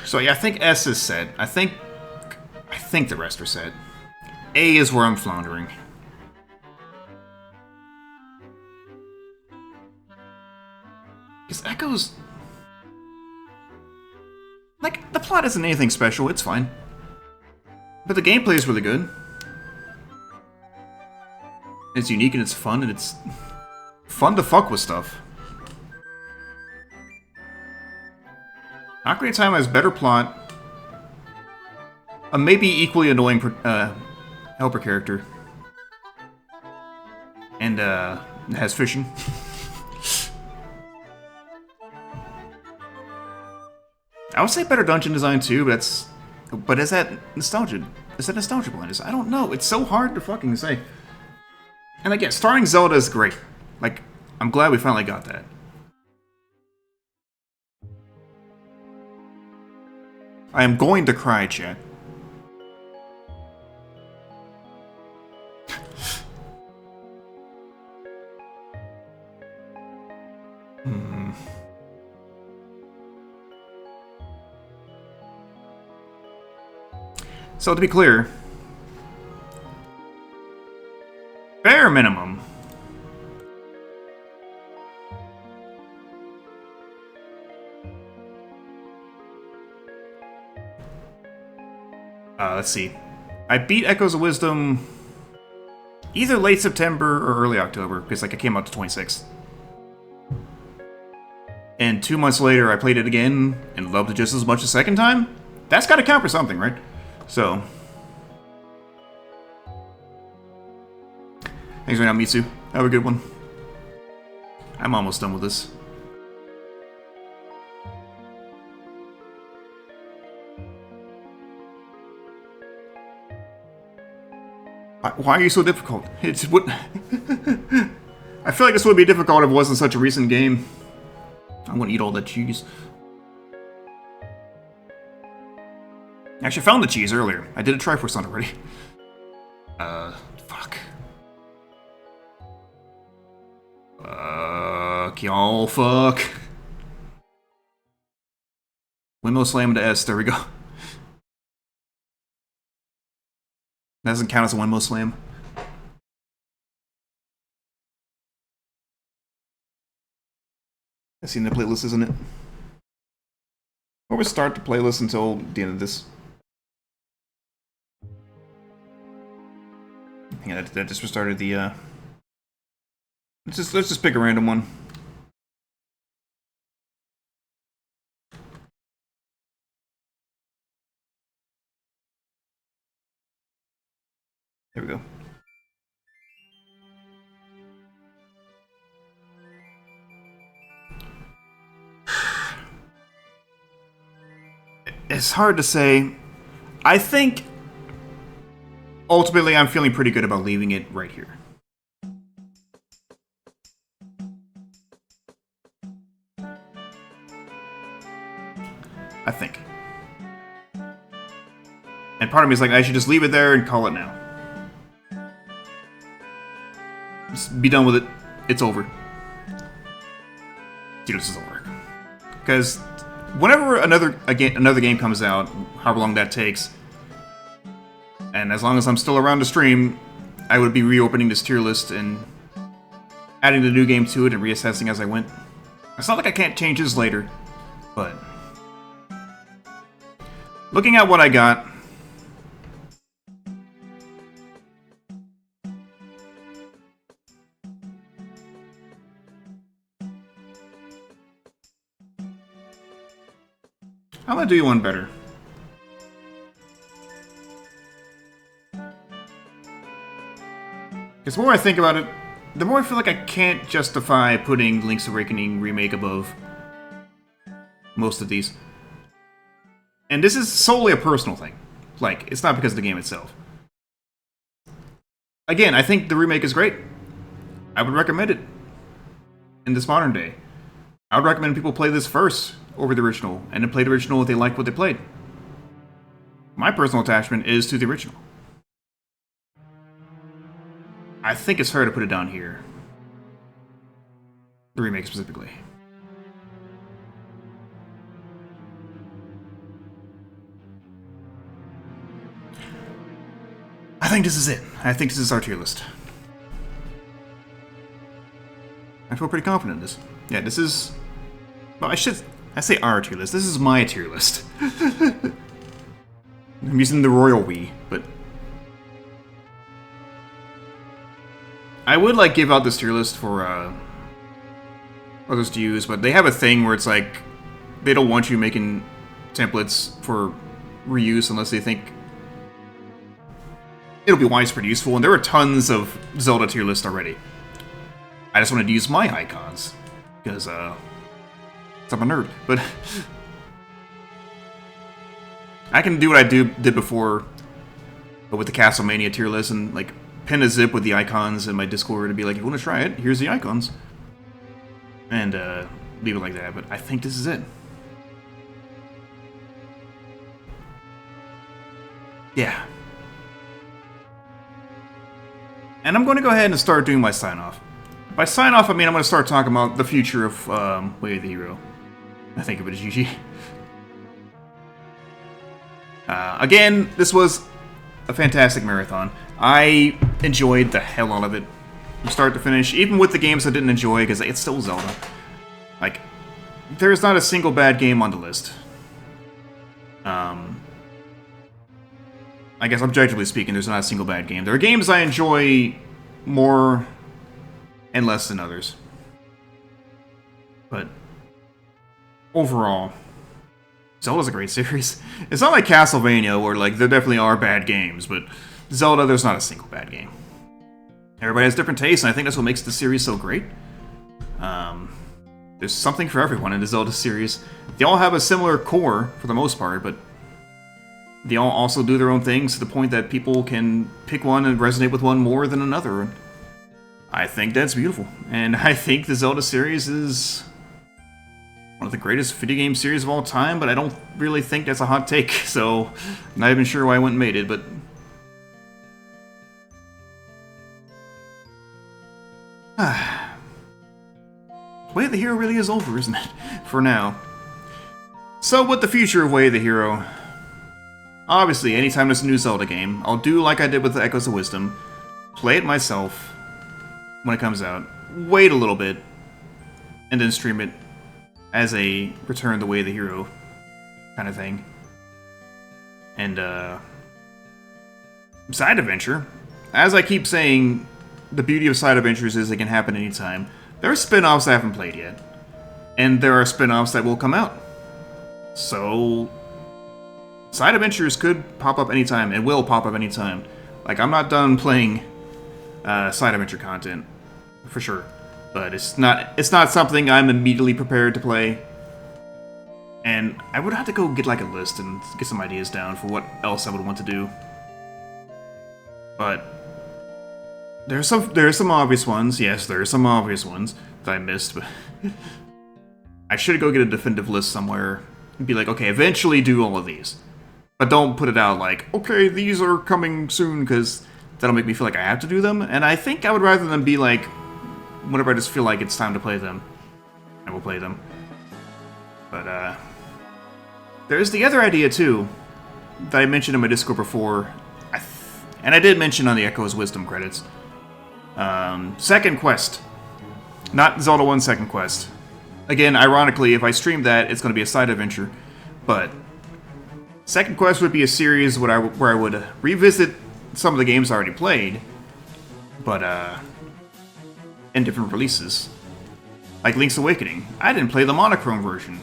So yeah, I think S is set. I think the rest are set. A is where I'm floundering. Because Echo's... like, the plot isn't anything special, it's fine. But the gameplay is really good. It's unique and it's fun, and it's fun to fuck with stuff. Ocarina of Time has better plot, a maybe equally annoying helper character, and has fishing. I would say better dungeon design too, but is that nostalgia? Is that nostalgia blindness? I don't know. It's so hard to fucking say. And again, starring Zelda is great. Like, I'm glad we finally got that. I am going to cry, chat. So to be clear, bare minimum, let's see. I beat Echoes of Wisdom either late September or early October, because like it came out the 26th. And 2 months later, I played it again and loved it just as much the second time. That's got to count for something, right? So, thanks right now, Mitsu. Have a good one. I'm almost done with this. Why are you so difficult? It's what. I feel like this would be difficult if it wasn't such a recent game. I'm gonna eat all that cheese. Actually, I found the cheese earlier. I did a Triforce on it already. Fuck. Fuck, y'all, fuck. Windmill Slam to S, there we go. That doesn't count as a Windmill Slam. That's in the playlist, isn't it? Or we start the playlist until the end of this. Yeah, that just restarted the, let's just pick a random one. There we go. It's hard to say. I think ultimately I'm feeling pretty good about leaving it right here. I think. And part of me is like, I should just leave it there and call it now. Just be done with it. It's over. Dude, this is over. Because whenever another game comes out, however long that takes, and as long as I'm still around to stream, I would be reopening this tier list and adding the new game to it and reassessing as I went. It's not like I can't change this later, but looking at what I got, I'm gonna do you one better. Because the more I think about it, the more I feel like I can't justify putting Link's Awakening Remake above most of these. And this is solely a personal thing. Like, it's not because of the game itself. Again, I think the remake is great. I would recommend it in this modern day. I would recommend people play this first over the original, and then play the original if they like what they played. My personal attachment is to the original. I think it's fair to put it down here. The remake specifically. I think this is it. I think this is our tier list. I feel pretty confident in this. Yeah, this is... Well, I say our tier list. This is my tier list. I'm using the royal we, but... I would, like, give out this tier list for, others to use, but they have a thing where it's like... They don't want you making templates for reuse unless they think it'll be widespread useful, and there are tons of Zelda tier lists already. I just wanted to use my icons, because, I'm a nerd, but... I can do what I did before, but with the Castlemania tier list, and, like, pin a zip with the icons in my Discord and be like, if you want to try it, here's the icons. And, leave it like that, but I think this is it. Yeah. And I'm going to go ahead and start doing my sign-off. By sign-off, I mean I'm going to start talking about the future of Way of the Hero. I think of it as GG. Again, this was a fantastic marathon. I enjoyed the hell out of it from start to finish, even with the games I didn't enjoy, because it's still Zelda. Like, there's not a single bad game on the list. I guess objectively speaking, there's not a single bad game. There are games I enjoy more and less than others. But overall, Zelda's a great series. It's not like Castlevania, where like there definitely are bad games, but Zelda, there's not a single bad game. Everybody has different tastes, and I think that's what makes the series so great. There's something for everyone in the Zelda series. They all have a similar core, for the most part, but they all also do their own things to the point that people can pick one and resonate with one more than another. And I think that's beautiful. And I think the Zelda series is one of the greatest video game series of all time, but I don't really think that's a hot take, so I'm not even sure why I went and made it, but... Way of the Hero really is over, isn't it? For now. So, with the future of Way of the Hero... Obviously, anytime there's a new Zelda game, I'll do like I did with the Echoes of Wisdom, play it myself when it comes out, wait a little bit, and then stream it as a Return the Way of the Hero kind of thing. And, Side Adventure, as I keep saying, the beauty of Side Adventures is it can happen anytime. There are spin-offs I haven't played yet, and there are spin-offs that will come out. So... Side Adventures could pop up anytime, and will pop up anytime. Like, I'm not done playing Side Adventure content, for sure. But it's not something I'm immediately prepared to play. And I would have to go get, like, a list and get some ideas down for what else I would want to do. But there are some obvious ones. Yes, there are some obvious ones that I missed, but I should go get a definitive list somewhere and be like, okay, eventually do all of these. But don't put it out like, okay, these are coming soon, because that'll make me feel like I have to do them. And I think I would rather than be like, whenever I just feel like it's time to play them, I will play them. But, there's the other idea, too, that I mentioned in my Discord before, and I did mention on the Echoes Wisdom credits. Second Quest. Not Zelda 1 Second Quest. Again, ironically, if I stream that, it's going to be a side adventure, but... Second Quest would be a series where I would revisit some of the games I already played, but, in different releases. Like Link's Awakening. I didn't play the monochrome version.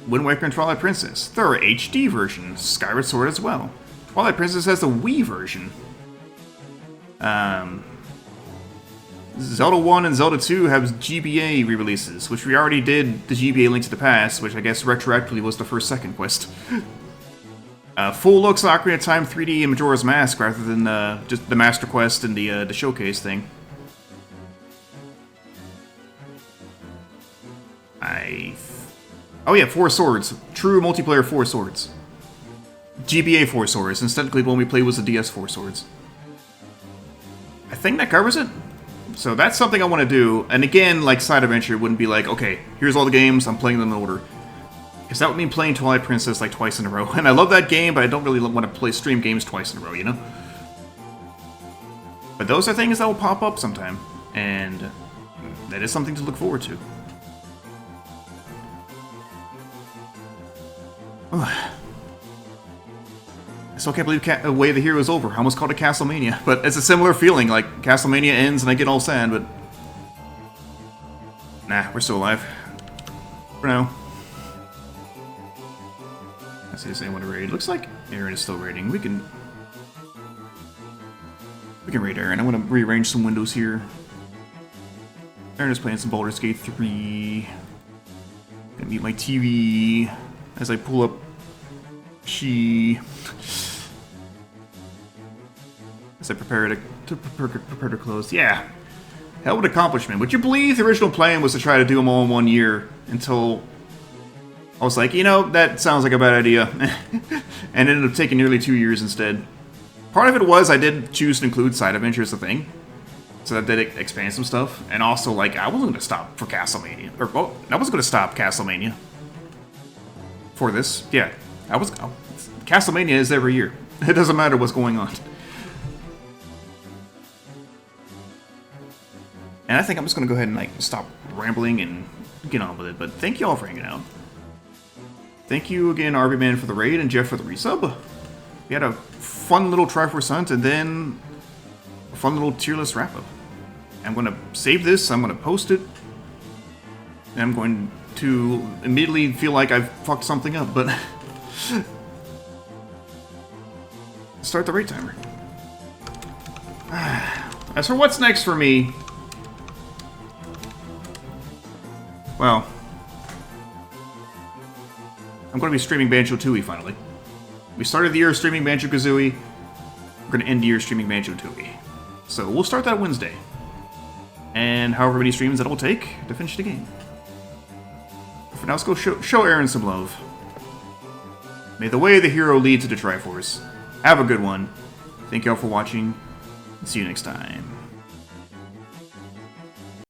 Wind Waker and Twilight Princess. There are HD versions. Skyward Sword as well. Twilight Princess has the Wii version. Zelda 1 and Zelda 2 have GBA re-releases, which we already did the GBA Link to the Past, which I guess retroactively was the first Second Quest. Full looks Ocarina of Time 3D and Majora's Mask rather than just the Master Quest and the showcase thing. Oh yeah, 4 Swords. True multiplayer 4 Swords. GBA 4 swords, and technically the one we played was the DS 4 swords. I think that covers it. So that's something I want to do. And again, like Side Adventure wouldn't be like, okay, here's all the games, I'm playing them in order. Because that would mean playing Twilight Princess like twice in a row. And I love that game, but I don't really want to play stream games twice in a row, you know? But those are things that will pop up sometime. And that is something to look forward to. I still can't believe the Way of the Hero is over. I almost called it Castlemania, but it's a similar feeling. Like, Castlemania ends and I get all sad, but... Nah, we're still alive. For now. Let's see if anyone to raid. Looks like Aaron is still raiding. We can raid Aaron. I want to rearrange some windows here. Aaron is playing some Baldur's Gate 3. Gonna mute my TV as I pull up as I prepare to close. Yeah. Hell of an accomplishment. Would you believe the original plan was to try to do them all in 1 year until I was like, you know, that sounds like a bad idea. And ended up taking nearly 2 years instead. Part of it was I did choose to include side adventures as a thing. So that did expand some stuff. And also, like, I wasn't going to stop for Castlemania. Or, well, I wasn't going to stop Castlemania. For this. Yeah. Castlemania is every year. It doesn't matter what's going on. And I think I'm just going to go ahead and, like, stop rambling and get on with it. But thank you all for hanging out. Thank you again, RB-Man, for the raid, and Jeff for the resub. We had a fun little Triforce Hunt, and then a fun little tier list wrap-up. I'm going to save this, I'm going to post it, and I'm going to immediately feel like I've fucked something up, but... Start the raid timer. As for what's next for me... Well... I'm going to be streaming Banjo-Tooie, finally. We started the year streaming Banjo-Kazooie. We're going to end the year streaming Banjo-Tooie. So we'll start that Wednesday. And however many streams that will take to finish the game. For now, let's go show Aaron some love. May the way of the hero lead to the Triforce. Have a good one. Thank you all for watching. See you next time.